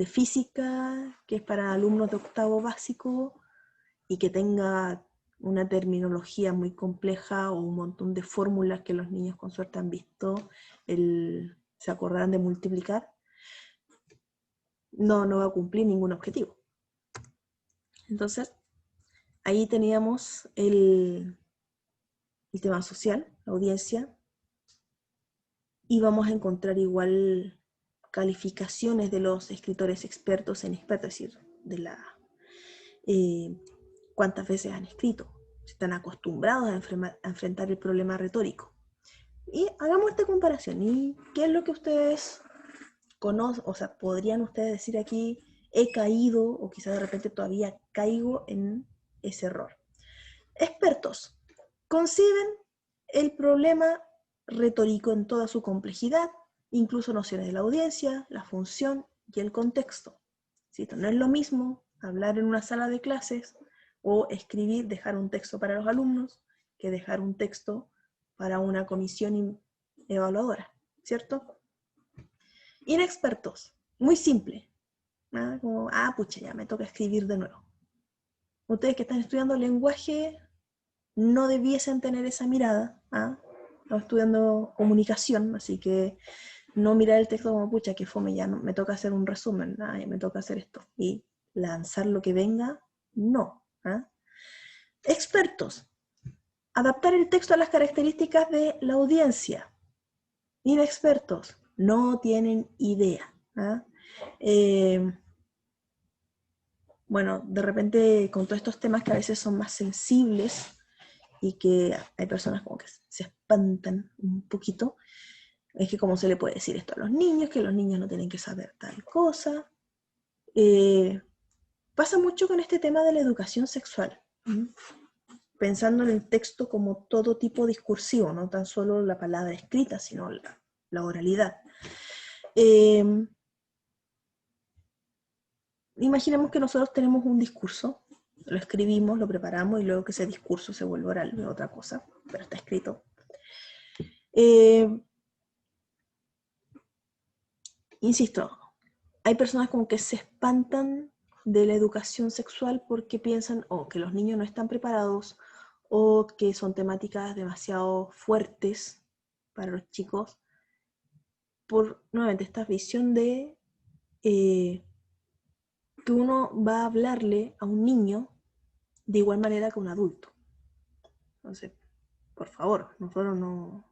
física que es para alumnos de octavo básico y que tenga una terminología muy compleja o un montón de fórmulas que los niños con suerte han visto, se acordarán de multiplicar, no va a cumplir ningún objetivo. Entonces, ahí teníamos el tema social, la audiencia, y vamos a encontrar igual calificaciones de los escritores expertos en expertos, es decir, de la cuántas veces han escrito, si están acostumbrados a enfrentar el problema retórico. Y hagamos esta comparación. ¿Y qué es lo que ustedes conocen? O sea, podrían ustedes decir aquí, he caído, o quizás de repente todavía caigo en ese error. Expertos conciben el problema retórico en toda su complejidad, incluso nociones de la audiencia, la función y el contexto. ¿Sí? No es lo mismo hablar en una sala de clases o escribir, dejar un texto para los alumnos, que dejar un texto para una comisión evaluadora, ¿cierto? Inexpertos, muy simple. ¿Ah? Como, pucha, ya me toca escribir de nuevo. Ustedes que están estudiando lenguaje no debiesen tener esa mirada. Estamos estudiando comunicación, así que no mirar el texto como, pucha, que fome, ya no, me toca hacer un resumen, ya me toca hacer esto. Y lanzar lo que venga, no. Expertos. Adaptar el texto a las características de la audiencia. Inexpertos. No tienen idea. Bueno, de repente con todos estos temas que a veces son más sensibles y que hay personas como que se espantan un poquito, es que cómo se le puede decir esto a los niños, que los niños no tienen que saber tal cosa. Pasa mucho con este tema de la educación sexual, pensando en el texto como todo tipo discursivo, no tan solo la palabra escrita, sino la oralidad. Imaginemos que nosotros tenemos un discurso, lo escribimos, lo preparamos y luego que ese discurso se vuelve oral, es otra cosa, pero está escrito. Insisto, hay personas como que se espantan de la educación sexual porque piensan que los niños no están preparados o que son temáticas demasiado fuertes para los chicos por, nuevamente, esta visión de que uno va a hablarle a un niño de igual manera que a un adulto. Entonces, por favor, nosotros no,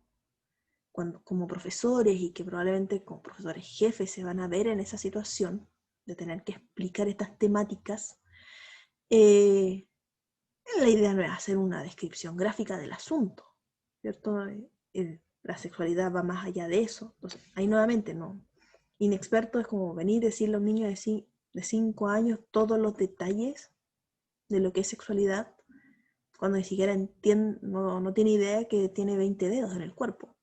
como profesores y que probablemente como profesores jefes se van a ver en esa situación de tener que explicar estas temáticas, la idea no es hacer una descripción gráfica del asunto, ¿cierto? La sexualidad va más allá de eso. Entonces, ahí nuevamente, no. Inexperto es como venir y decirle a un niño de 5 años todos los detalles de lo que es sexualidad, cuando ni siquiera no tiene idea que tiene 20 dedos en el cuerpo.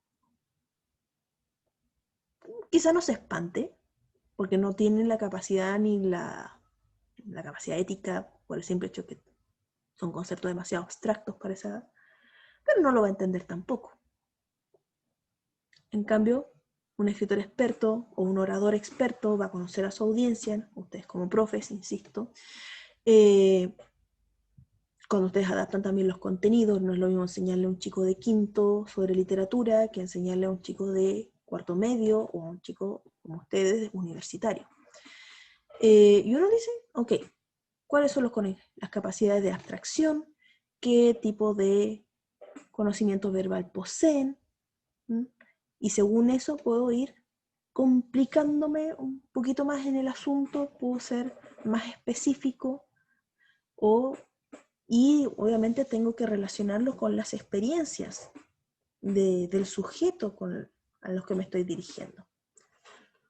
Quizá no se espante, porque no tiene la capacidad ni la capacidad ética, por el simple hecho que son conceptos demasiado abstractos para esa edad, pero no lo va a entender tampoco. En cambio, un escritor experto o un orador experto va a conocer a su audiencia, ustedes como profes, insisto, cuando ustedes adaptan también los contenidos, no es lo mismo enseñarle a un chico de quinto sobre literatura que enseñarle a un chico de cuarto medio o a un chico como ustedes, universitario. Y uno dice, ok, ¿cuáles son las capacidades de abstracción? ¿Qué tipo de conocimiento verbal poseen? Y según eso puedo ir complicándome un poquito más en el asunto, puedo ser más específico y obviamente tengo que relacionarlo con las experiencias del sujeto a los que me estoy dirigiendo.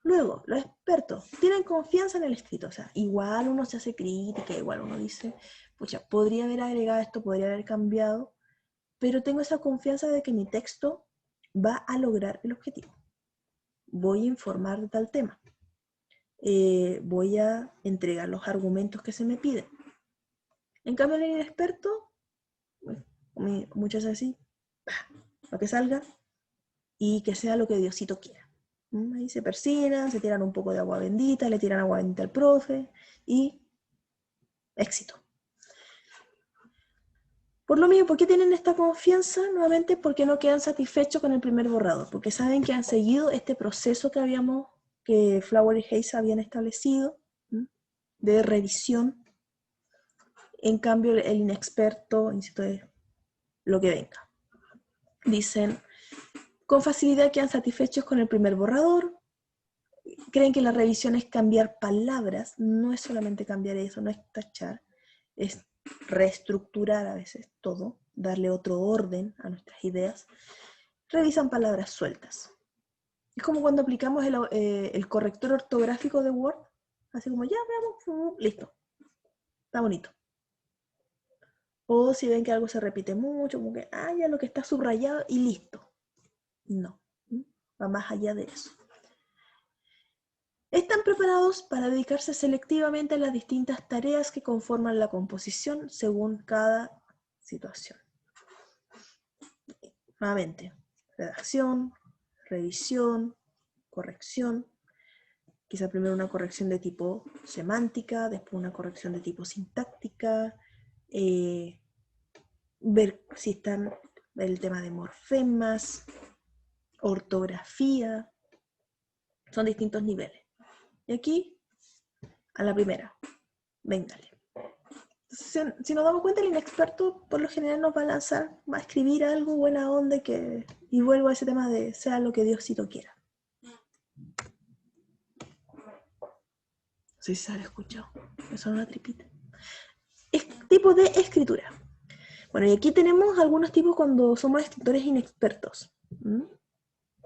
Luego, los expertos tienen confianza en el escrito, o sea, igual uno se hace crítica, igual uno dice, pucha, podría haber agregado esto, podría haber cambiado, pero tengo esa confianza de que mi texto va a lograr el objetivo. Voy a informar de tal tema. Voy a entregar los argumentos que se me piden. En cambio, el inexperto, muchas veces así, para que salga y que sea lo que Diosito quiera. Ahí se persignan, se tiran un poco de agua bendita, le tiran agua bendita al profe y éxito. Por lo mismo, ¿por qué tienen esta confianza? Nuevamente porque no quedan satisfechos con el primer borrador, porque saben que han seguido este proceso que Flower y Hayes habían establecido de revisión. En cambio, el inexperto, insisto, es lo que venga. Dicen, con facilidad quedan satisfechos con el primer borrador, creen que la revisión es cambiar palabras, no es solamente cambiar eso, no es tachar, es reestructurar a veces todo, darle otro orden a nuestras ideas. Revisan palabras sueltas. Es como cuando aplicamos el corrector ortográfico de Word, así como ya veamos, listo, está bonito. O si ven que algo se repite mucho, como que, ya lo que está subrayado y listo. No, va más allá de eso. Están preparados para dedicarse selectivamente a las distintas tareas que conforman la composición según cada situación. Nuevamente, redacción, revisión, corrección. Quizá primero una corrección de tipo semántica, después una corrección de tipo sintáctica, ver si están el tema de morfemas, ortografía, son distintos niveles. Y aquí, a la primera, véngale. Si nos damos cuenta, el inexperto por lo general nos va a lanzar, va a escribir algo buena onda y vuelvo a ese tema de sea lo que Diosito quiera. No sé si se ha escuchado, me suena una tripita. Tipo de escritura. Bueno, y aquí tenemos algunos tipos cuando somos escritores inexpertos.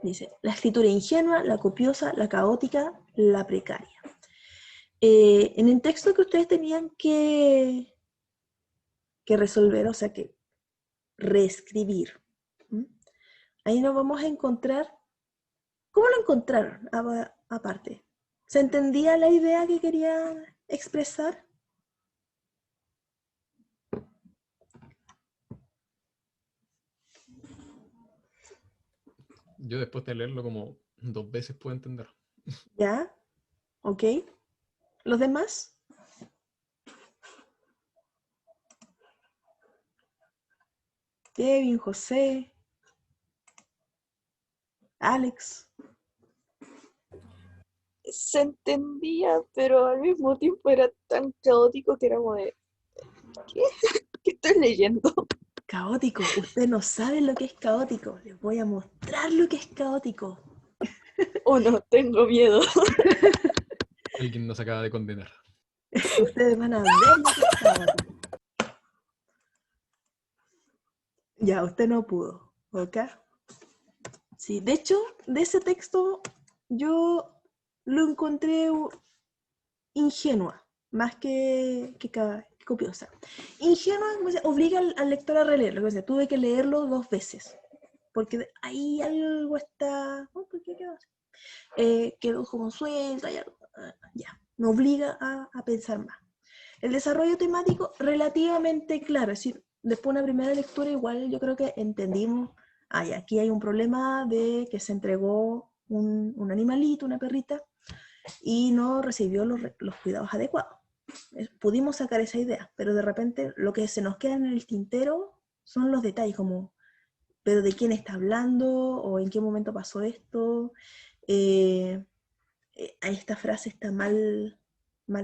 Dice, la escritura ingenua, la copiosa, la caótica, la precaria. En el texto que ustedes tenían que resolver, o sea, que reescribir, ahí nos vamos a encontrar. ¿Cómo lo encontraron? Aparte, ¿se entendía la idea que querían expresar? Yo después de leerlo como 2 veces puedo entender. ¿Ya? ¿Ok? ¿Los demás? Kevin, José, Alex. Se entendía, pero al mismo tiempo era tan caótico que era como de, ¿qué? ¿Qué estoy leyendo? Caótico. Usted no sabe lo que es caótico. Les voy a mostrar lo que es caótico. Oh no, tengo miedo. Alguien nos acaba de condenar. Ustedes van a ver lo que es caótico. Ya, usted no pudo, ¿ok? Sí, de hecho, de ese texto yo lo encontré ingenua, más que copiosa. Ingenua, como dice, obliga al lector a releerlo. O sea, tuve que leerlo 2 veces, porque ahí algo está... Oh, ¿por qué quedó así? Quedó como suelto, hay algo, ya, me obliga a pensar más. El desarrollo temático relativamente claro, es decir, después de una primera lectura igual yo creo que entendimos, aquí hay un problema de que se entregó un animalito, una perrita, y no recibió los cuidados adecuados. Pudimos sacar esa idea, pero de repente lo que se nos queda en el tintero son los detalles, como, pero ¿de quién está hablando? ¿O en qué momento pasó esto? Esta frase está mal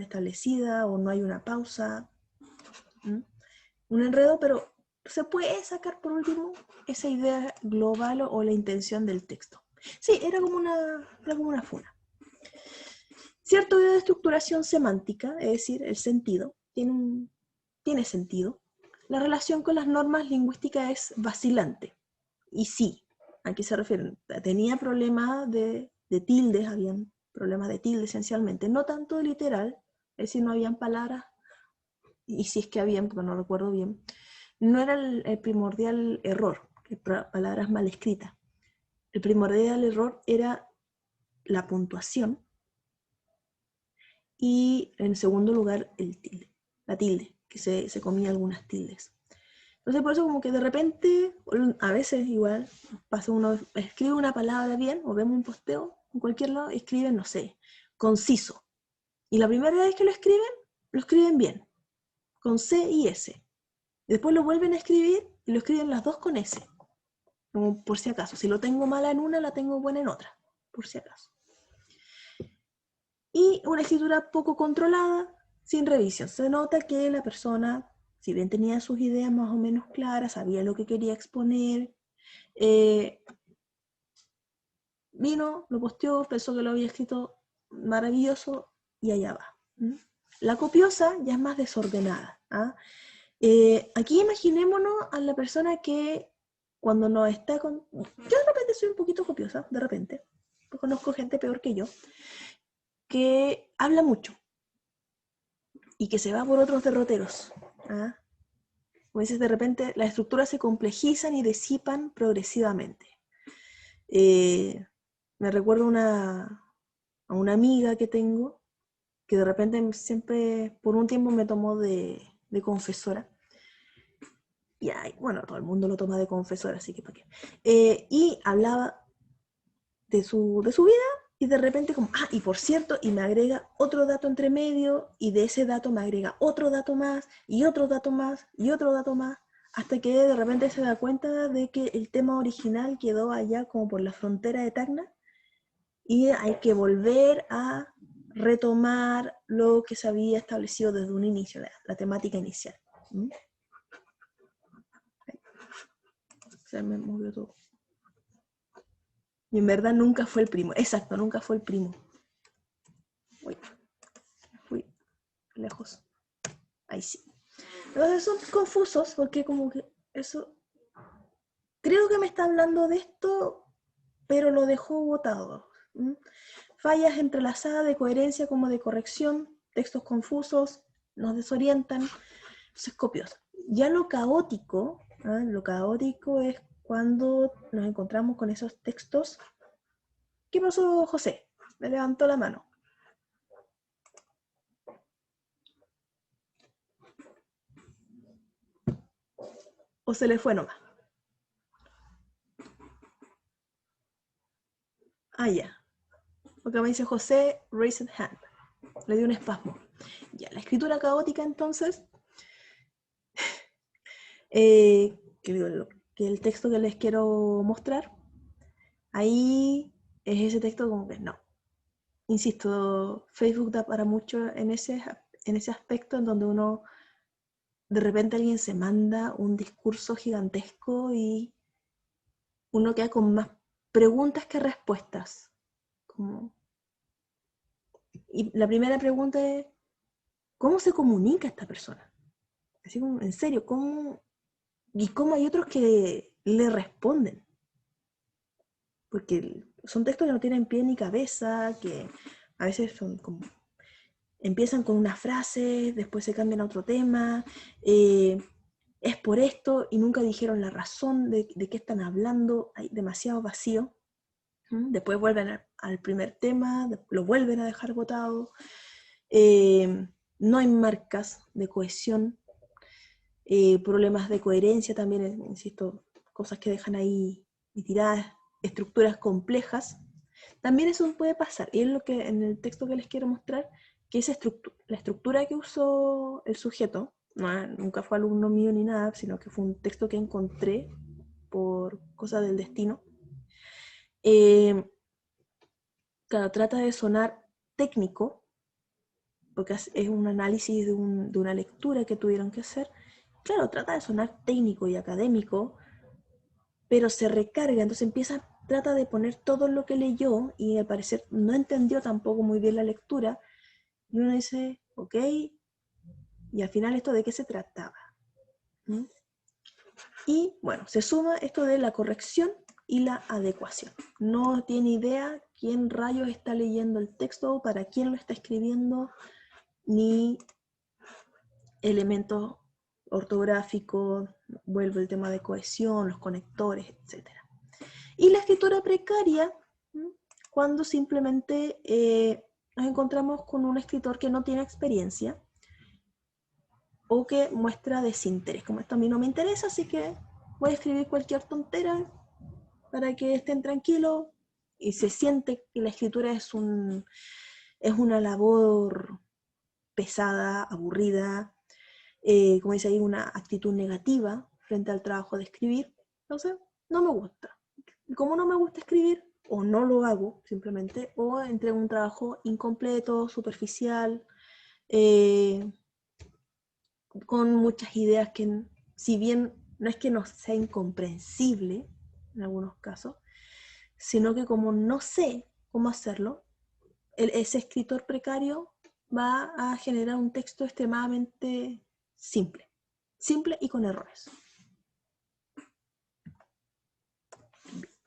establecida, o no hay una pausa. Un enredo, pero se puede sacar por último esa idea global o la intención del texto. Sí, era como una funa. Cierto grado de estructuración semántica, es decir, el sentido, tiene sentido. La relación con las normas lingüísticas es vacilante. Y sí, ¿a qué se refieren? Tenía problemas de tildes, habían problemas de tilde esencialmente, no tanto de literal, es decir, no habían palabras, y si es que habían, porque no recuerdo bien, no era el primordial error, que palabras mal escritas. El primordial error era la puntuación, y en segundo lugar la tilde, que se comía algunas tildes. Entonces por eso como que de repente, a veces igual, pasa uno, escribe una palabra bien, o vemos un posteo en cualquier lado, escriben, no sé, conciso. Y la primera vez que lo escriben bien, con C y S. Y después lo vuelven a escribir y lo escriben las dos con S. Como por si acaso. Si lo tengo mala en una, la tengo buena en otra. Por si acaso. Y una escritura poco controlada, sin revisión. Se nota que la persona, si bien tenía sus ideas más o menos claras, sabía lo que quería exponer, vino, lo posteó, pensó que lo había escrito maravilloso y allá va. La copiosa ya es más desordenada. Aquí imaginémonos a la persona que cuando nos está con... Yo de repente soy un poquito copiosa, de repente. Conozco gente peor que yo, que habla mucho y que se va por otros derroteros. Como dices, de repente las estructuras se complejizan y disipan progresivamente. Me recuerdo a una amiga que tengo, que de repente siempre, por un tiempo me tomó de confesora. Y bueno, todo el mundo lo toma de confesora, así que ¿para qué? Y hablaba de su vida, y de repente como, y por cierto, y me agrega otro dato entre medio, y de ese dato me agrega otro dato más, y otro dato más, y otro dato más, hasta que de repente se da cuenta de que el tema original quedó allá como por la frontera de Tacna, y hay que volver a retomar lo que se había establecido desde un inicio, la temática inicial. Se me movió todo. Y en verdad nunca fue el primo. Exacto, nunca fue el primo. Uy, fui lejos. Ahí sí. Entonces son confusos porque como que eso... Creo que me está hablando de esto, pero lo dejó botado. Fallas entrelazadas de coherencia como de corrección, textos confusos, nos desorientan. Entonces copioso. Ya lo caótico es cuando nos encontramos con esos textos. ¿Qué pasó, José? Me levantó la mano. ¿O se le fue nomás? Ya. Porque me dice José, raised hand. Le dio un espasmo. Ya, la escritura caótica entonces, que el texto que les quiero mostrar, ahí es ese texto como que no. Insisto, Facebook da para mucho en ese aspecto en donde uno, de repente alguien se manda un discurso gigantesco y uno queda con más preguntas que respuestas. Y la primera pregunta es, ¿cómo se comunica esta persona? Así como, en serio, ¿cómo hay otros que le responden? Porque son textos que no tienen pie ni cabeza, que a veces son como empiezan con una frase, después se cambian a otro tema, es por esto, y nunca dijeron la razón de qué están hablando, hay demasiado vacío. Después vuelven al primer tema, lo vuelven a dejar botado, no hay marcas de cohesión, problemas de coherencia también, insisto, cosas que dejan ahí tiradas, estructuras complejas. También eso puede pasar, y es lo que en el texto que les quiero mostrar, que esa la estructura que usó el sujeto, nunca fue alumno mío ni nada, sino que fue un texto que encontré por cosas del destino. Claro, trata de sonar técnico, porque es un análisis de una lectura que tuvieron que hacer. Claro, trata de sonar técnico y académico, pero se recarga, entonces trata de poner todo lo que leyó, y al parecer no entendió tampoco muy bien la lectura, y uno dice, ok, y al final esto de qué se trataba. Y bueno, se suma esto de la corrección y la adecuación. No tiene idea quién rayos está leyendo el texto, para quién lo está escribiendo, ni elementos ortográficos, vuelve el tema de cohesión, los conectores, etc. Y la escritura precaria, cuando simplemente nos encontramos con un escritor que no tiene experiencia, o que muestra desinterés, como esto a mí no me interesa, así que voy a escribir cualquier tontera para que estén tranquilos, y se siente que la escritura es una labor pesada, aburrida, como dice ahí, una actitud negativa frente al trabajo de escribir. Entonces, no me gusta. Y como no me gusta escribir, o no lo hago simplemente, o entrego un trabajo incompleto, superficial, con muchas ideas que, si bien no es que no sea incomprensible en algunos casos, sino que como no sé cómo hacerlo, ese escritor precario va a generar un texto extremadamente simple y con errores.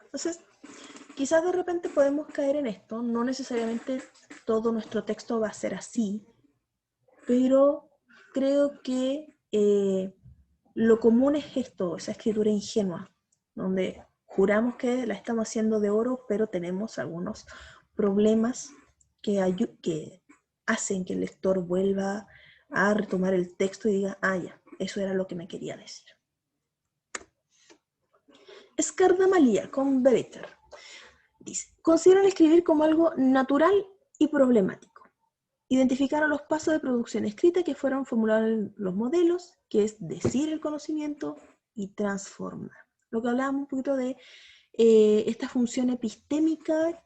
Entonces, quizás de repente podemos caer en esto, no necesariamente todo nuestro texto va a ser así, pero creo que lo común es esto, esa escritura ingenua, donde juramos que la estamos haciendo de oro, pero tenemos algunos problemas que hacen que el lector vuelva a retomar el texto y diga, ya, eso era lo que me quería decir. Escardamalia con Bereter dice, consideran escribir como algo natural y problemático. Identificaron los pasos de producción escrita que fueron formulados en los modelos, que es decir el conocimiento y transformar. Lo que hablábamos un poquito de esta función epistémica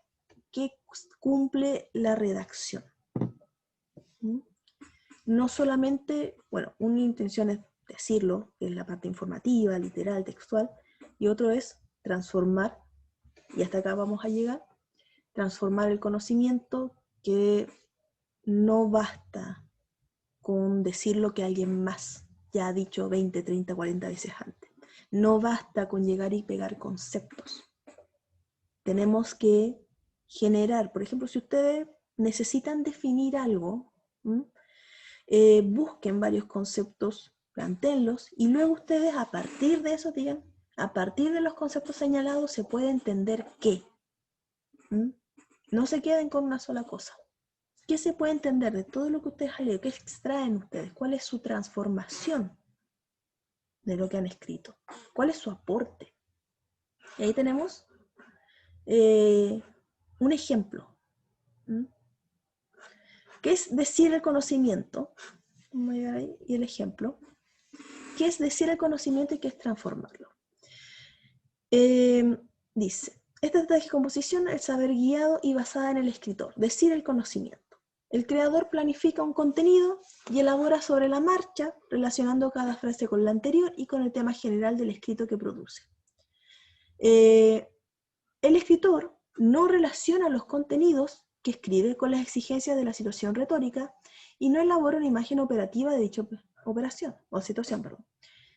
que cumple la redacción. No solamente, bueno, una intención es decirlo, que es la parte informativa, literal, textual, y otro es transformar, y hasta acá vamos a llegar, transformar el conocimiento, que no basta con decir lo que alguien más ya ha dicho 20, 30, 40 veces antes. No basta con llegar y pegar conceptos. Tenemos que generar, por ejemplo, si ustedes necesitan definir algo, busquen varios conceptos, plantéenlos, y luego ustedes a partir de eso digan, a partir de los conceptos señalados se puede entender qué. No se queden con una sola cosa. ¿Qué se puede entender de todo lo que ustedes han leído? ¿Qué extraen ustedes? ¿Cuál es su transformación de lo que han escrito? ¿Cuál es su aporte? Y ahí tenemos un ejemplo. ¿Qué es decir el conocimiento? Vamos a llegar ahí. Y el ejemplo. ¿Qué es decir el conocimiento y qué es transformarlo? Dice, esta estrategia de composición es el saber guiado y basada en el escritor. Decir el conocimiento. El creador planifica un contenido y elabora sobre la marcha, relacionando cada frase con la anterior y con el tema general del escrito que produce. El escritor no relaciona los contenidos que escribe con las exigencias de la situación retórica y no elabora una imagen operativa de dicha operación, o situación, perdón.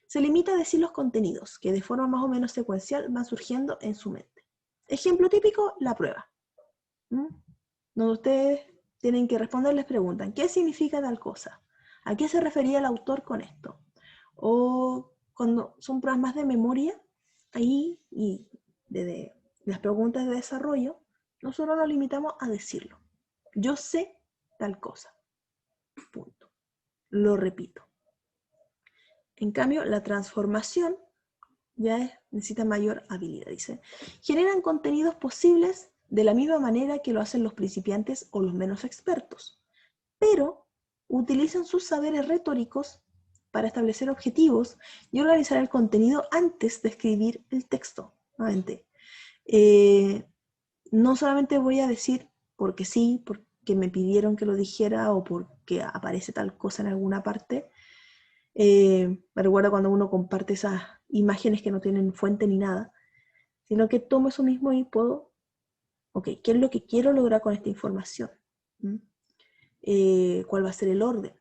Se limita a decir los contenidos, que de forma más o menos secuencial van surgiendo en su mente. Ejemplo típico, la prueba. Donde ustedes tienen que responder, les preguntan, ¿qué significa tal cosa? ¿A qué se refería el autor con esto? O cuando son pruebas más de memoria, ahí, y de las preguntas de desarrollo, nosotros nos limitamos a decirlo. Yo sé tal cosa. Punto. Lo repito. En cambio, la transformación ya necesita mayor habilidad, dice. Generan contenidos posibles de la misma manera que lo hacen los principiantes o los menos expertos, pero utilizan sus saberes retóricos para establecer objetivos y organizar el contenido antes de escribir el texto. Nuevamente, no solamente voy a decir porque sí, porque me pidieron que lo dijera o porque aparece tal cosa en alguna parte. Me recuerda cuando uno comparte esas imágenes que no tienen fuente ni nada, sino que tomo eso mismo y puedo, ok, ¿qué es lo que quiero lograr con esta información? ¿Cuál va a ser el orden?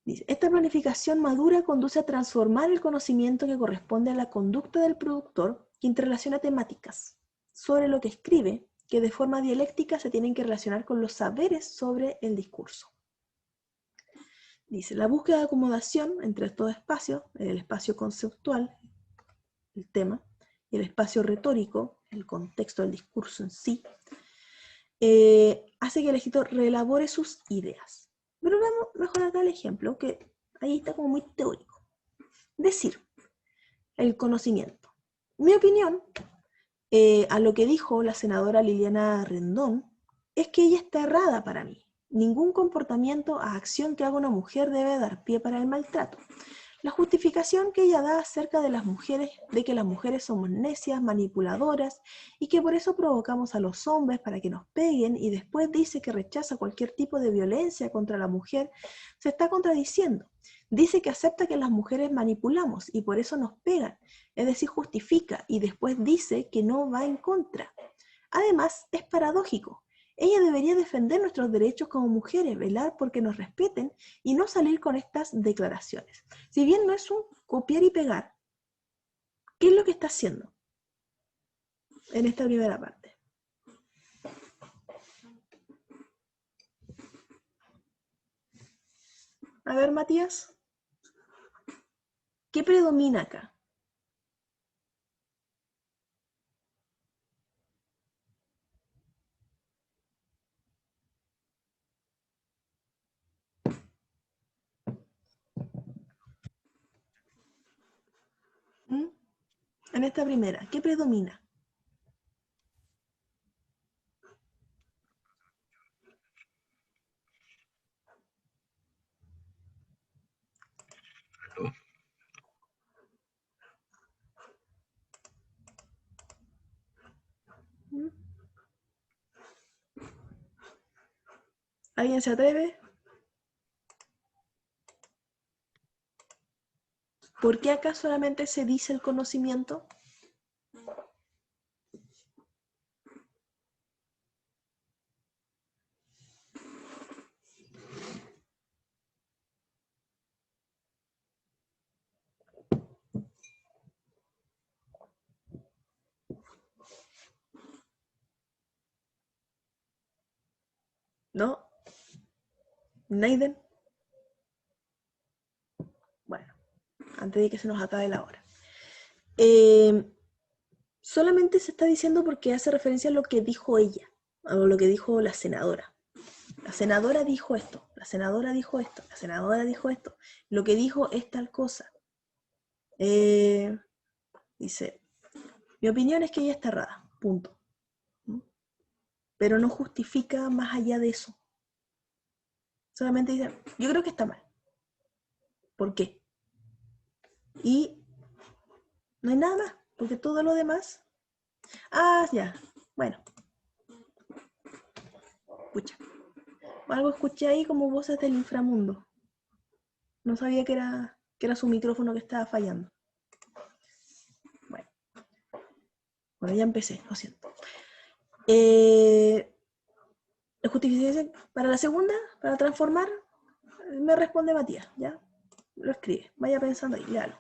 Dice, esta planificación madura conduce a transformar el conocimiento que corresponde a la conducta del productor que interrelaciona temáticas sobre lo que escribe, que de forma dialéctica se tienen que relacionar con los saberes sobre el discurso. Dice, la búsqueda de acomodación entre estos espacios, el espacio conceptual, el tema, y el espacio retórico, el contexto del discurso en sí, hace que el escritor reelabore sus ideas. Pero veamos mejor acá el ejemplo, que ahí está como muy teórico. Decir, el conocimiento. Mi opinión, a lo que dijo la senadora Liliana Rendón, es que ella está errada para mí. Ningún comportamiento o acción que haga una mujer debe dar pie para el maltrato. La justificación que ella da acerca de las mujeres, de que las mujeres somos necias, manipuladoras, y que por eso provocamos a los hombres para que nos peguen, y después dice que rechaza cualquier tipo de violencia contra la mujer, se está contradiciendo. Dice que acepta que las mujeres manipulamos y por eso nos pegan, es decir, justifica, y después dice que no va en contra. Además, es paradójico. Ella debería defender nuestros derechos como mujeres, velar porque nos respeten y no salir con estas declaraciones. Si bien no es un copiar y pegar, ¿qué es lo que está haciendo en esta primera parte? A ver, Matías, ¿qué predomina acá? ¿Mm? En esta primera, ¿qué predomina? ¿Mm? ¿Alguien se atreve? ¿Por qué acá solamente se dice el conocimiento? ¿No? ¿Naiden? Bueno, antes de que se nos acabe la hora. Solamente se está diciendo porque hace referencia a lo que dijo ella, a lo que dijo la senadora. La senadora dijo esto, la senadora dijo esto, la senadora dijo esto. Lo que dijo es tal cosa. Dice, mi opinión es que ella está errada, punto. Pero no justifica más allá de eso. Solamente dice, yo creo que está mal. ¿Por qué? Y no hay nada más, porque todo lo demás... Ah, ya, bueno. Escucha. Algo escuché ahí como voces del inframundo. No sabía que era su micrófono que estaba fallando. Bueno, ya empecé, lo siento. La justificación para la segunda, para transformar, me responde Matías, ¿ya? Lo escribe, vaya pensando ahí, léalo.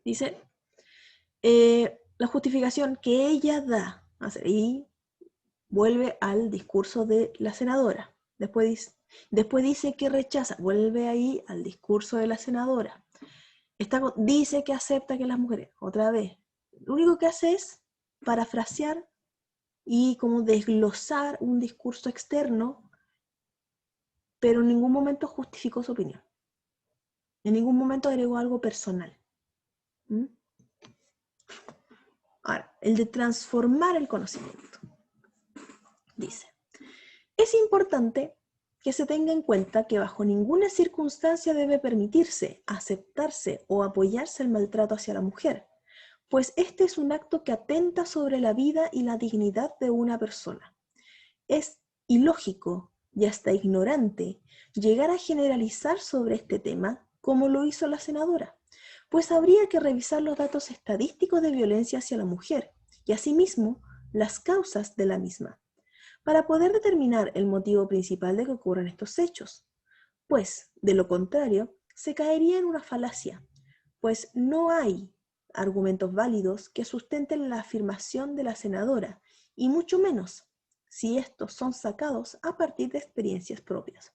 Dice, la justificación que ella da, y vuelve al discurso de la senadora. Después dice que rechaza, vuelve ahí al discurso de la senadora. Dice que acepta que las mujeres, otra vez, lo único que hace es parafrasear y como desglosar un discurso externo, pero en ningún momento justificó su opinión. En ningún momento agregó algo personal. ¿Mm? Ahora, el de transformar el conocimiento. Dice, es importante que se tenga en cuenta que bajo ninguna circunstancia debe permitirse, aceptarse o apoyarse el maltrato hacia la mujer, pues este es un acto que atenta sobre la vida y la dignidad de una persona. Es ilógico y hasta ignorante llegar a generalizar sobre este tema como lo hizo la senadora, pues habría que revisar los datos estadísticos de violencia hacia la mujer y asimismo las causas de la misma, para poder determinar el motivo principal de que ocurran estos hechos, pues, de lo contrario, se caería en una falacia, pues no hay argumentos válidos que sustenten la afirmación de la senadora, y mucho menos si estos son sacados a partir de experiencias propias.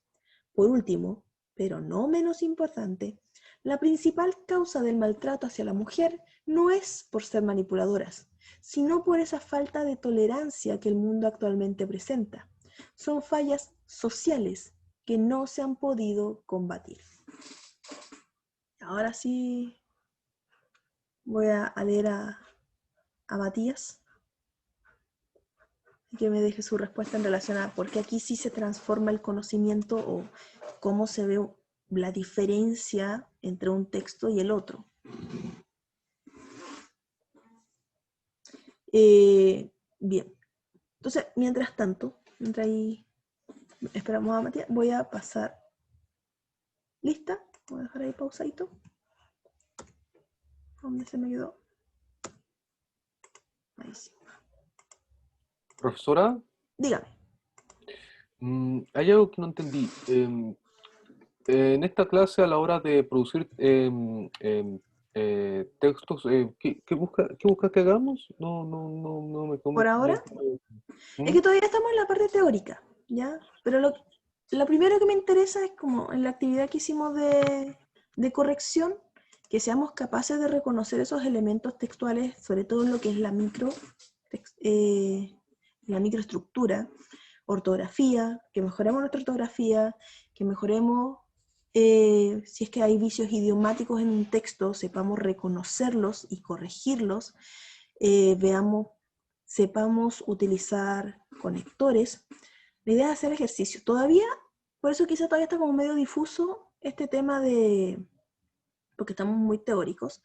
Por último, pero no menos importante, la principal causa del maltrato hacia la mujer no es por ser manipuladoras, sino por esa falta de tolerancia que el mundo actualmente presenta. Son fallas sociales que no se han podido combatir. Ahora sí voy a leer a Matías y que me deje su respuesta en relación a por qué aquí sí se transforma el conocimiento o cómo se ve la diferencia entre un texto y el otro. Bien, entonces, mientras tanto, mientras ahí esperamos a Matías, voy a pasar. ¿Lista? Voy a dejar ahí pausadito. ¿Dónde se me quedó? Ahí sí. Profesora, Dígame. hay algo que no entendí. En esta clase, a la hora de producir textos, ¿qué busca que hagamos? No me Por ahora, es que todavía estamos en la parte teórica, ¿ya? Pero lo primero que me interesa es como en la actividad que hicimos de corrección, que seamos capaces de reconocer esos elementos textuales, sobre todo en lo que es la microestructura, ortografía, que mejoremos nuestra ortografía, que mejoremos, si es que hay vicios idiomáticos en un texto, sepamos reconocerlos y corregirlos, sepamos utilizar conectores. La idea es hacer ejercicio. Todavía, por eso quizá todavía está como medio difuso este tema porque estamos muy teóricos,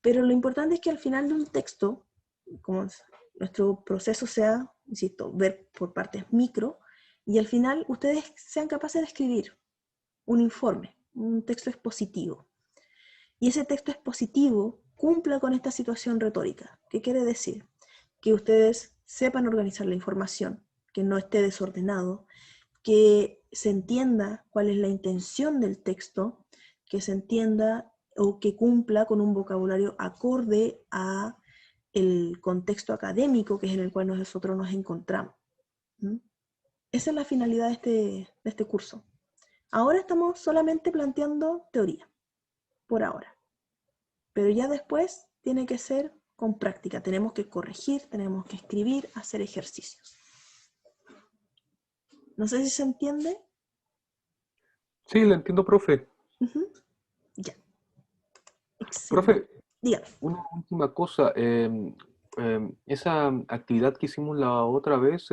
pero lo importante es que al final de un texto, como nuestro proceso sea, insisto, ver por partes micro, y al final ustedes sean capaces de escribir un informe, un texto expositivo. Y ese texto expositivo cumpla con esta situación retórica. ¿Qué quiere decir? Que ustedes sepan organizar la información, que no esté desordenado, que se entienda cuál es la intención del texto, que se entienda o que cumpla con un vocabulario acorde a el contexto académico que es en el cual nosotros nos encontramos. ¿Mm? Esa es la finalidad de este curso. Ahora estamos solamente planteando teoría, por ahora. Pero ya después tiene que ser con práctica. Tenemos que corregir, tenemos que escribir, hacer ejercicios. No sé si se entiende. Sí, le entiendo, profe. Ya. Excelente. Profe, Dígame. una última cosa. Esa actividad que hicimos la otra vez,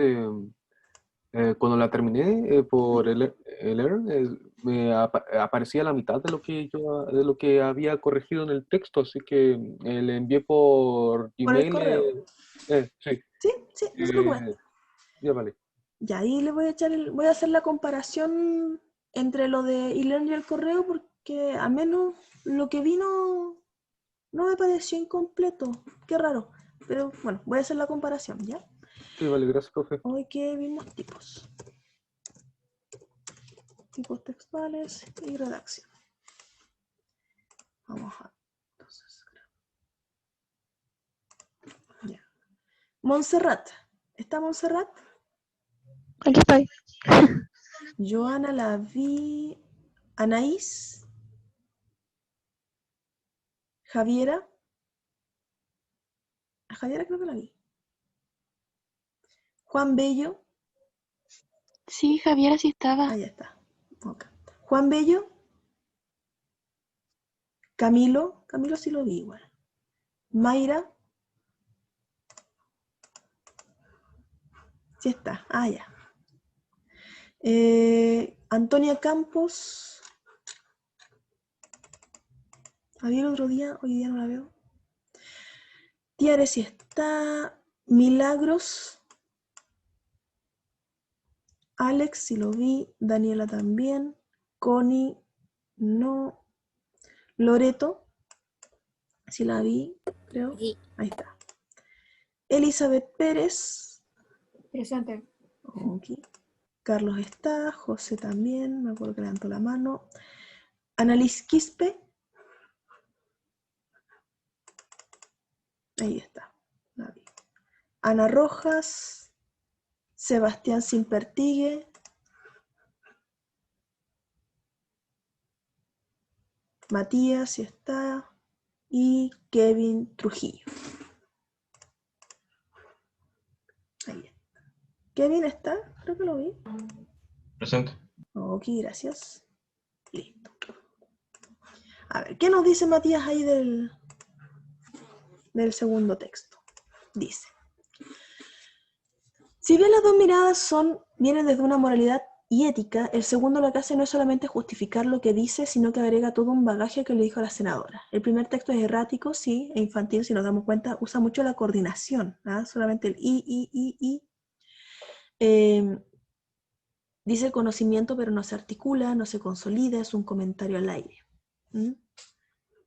cuando la terminé por el Learn, me aparecía la mitad de lo que había corregido en el texto, así que le envié por Por el Gmail. correo. Sí. Sí, no se preocupe. Ya vale. Ya ahí le voy a hacer la comparación entre lo de e-learn y el correo, porque al menos lo que vino no me pareció incompleto. Qué raro. Pero bueno, voy a hacer la comparación, ¿ya? Sí, vale, gracias, profe. Hoy que vimos tipos. Tipos textuales y redacción. Vamos a... Entonces, ya. Montserrat, ¿Está Montserrat? Aquí estoy. Joana la vi. Anaís. Javiera. A Javiera creo que la vi. Juan Bello. Sí, Javiera sí estaba. Ahí está. Ok. Juan Bello. Camilo. Camilo sí lo vi igual. Mayra. Sí está. Ah, ya. Antonia Campos. La vi el otro día, hoy día no la veo. Tiare sí está. Milagros. Alex sí lo vi. Daniela también. Connie no. Loreto sí la vi, creo. Aquí. Ahí está. Elizabeth Pérez. Presente. Ok. Carlos está. José también. Me acuerdo que levantó la mano. Annalise Quispe. Ahí está. La vi. Ana Rojas. Sebastián Simpertigue. Matías sí está. Y Kevin Trujillo. Ahí está. Kevin está. Creo que lo vi. Presente. Ok, gracias. Listo. A ver, ¿qué nos dice Matías ahí del segundo texto? Dice: si bien las dos miradas vienen desde una moralidad y ética, el segundo lo que hace no es solamente justificar lo que dice, sino que agrega todo un bagaje que le dijo a la senadora. El primer texto es errático, sí, e infantil, si nos damos cuenta, usa mucho la coordinación, ¿ah? Solamente el i. Dice conocimiento, pero no se articula, no se consolida, es un comentario al aire. ¿Mm?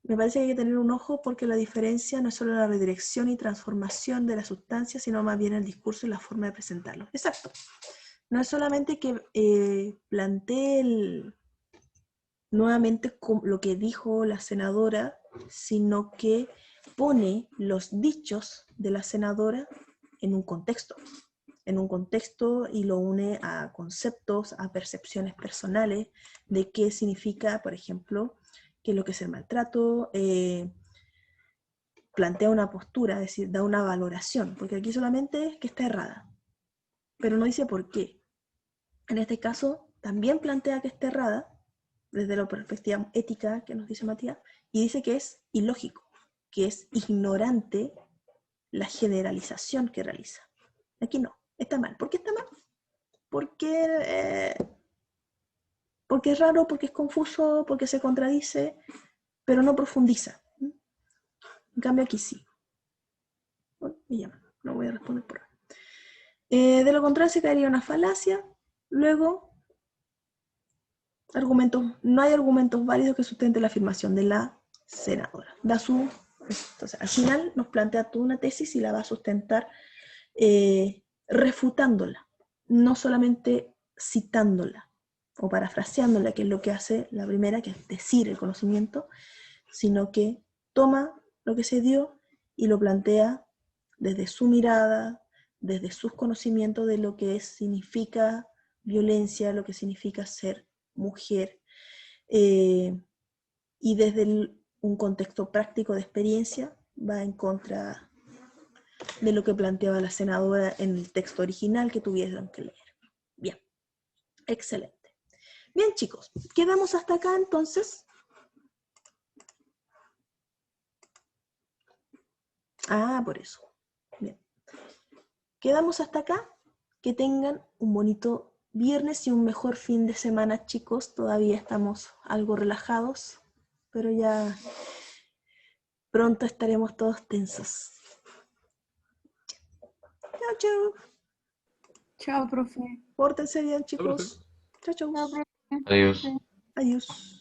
Me parece que hay que tener un ojo porque la diferencia no es solo la redirección y transformación de la sustancia, sino más bien el discurso y la forma de presentarlo. Exacto. No es solamente que plantee nuevamente lo que dijo la senadora, sino que pone los dichos de la senadora en un contexto y lo une a conceptos, a percepciones personales de qué significa, por ejemplo, qué es lo que es el maltrato, plantea una postura, es decir, da una valoración, porque aquí solamente es que está errada, pero no dice por qué. En este caso, también plantea que está errada, desde la perspectiva ética que nos dice Matías, y dice que es ilógico, que es ignorante la generalización que realiza. Aquí no, está mal. ¿Por qué está mal? Porque es raro, porque es confuso, porque se contradice, pero no profundiza. En cambio aquí sí. Bueno, me llaman, no voy a responder por ahora. De lo contrario se caería una falacia. Luego, no hay argumentos válidos que sustenten la afirmación de la senadora. Entonces, al final nos plantea toda una tesis y la va a sustentar refutándola, no solamente citándola o parafraseándola, que es lo que hace la primera, que es decir el conocimiento, sino que toma lo que se dio y lo plantea desde su mirada, desde sus conocimientos de lo que significa violencia, lo que significa ser mujer, y desde un contexto práctico de experiencia va en contra de lo que planteaba la senadora en el texto original que tuvieron que leer. Bien, excelente. Bien, chicos, quedamos hasta acá entonces. Por eso. Bien. Quedamos hasta acá. Que tengan un bonito viernes y un mejor fin de semana, chicos. Todavía estamos algo relajados, pero ya pronto estaremos todos tensos. Chao, chao. Chao, profe. Pórtense bien, Chao, profe. chicos. Chao, chao. Chao, profe. Adiós. Adiós.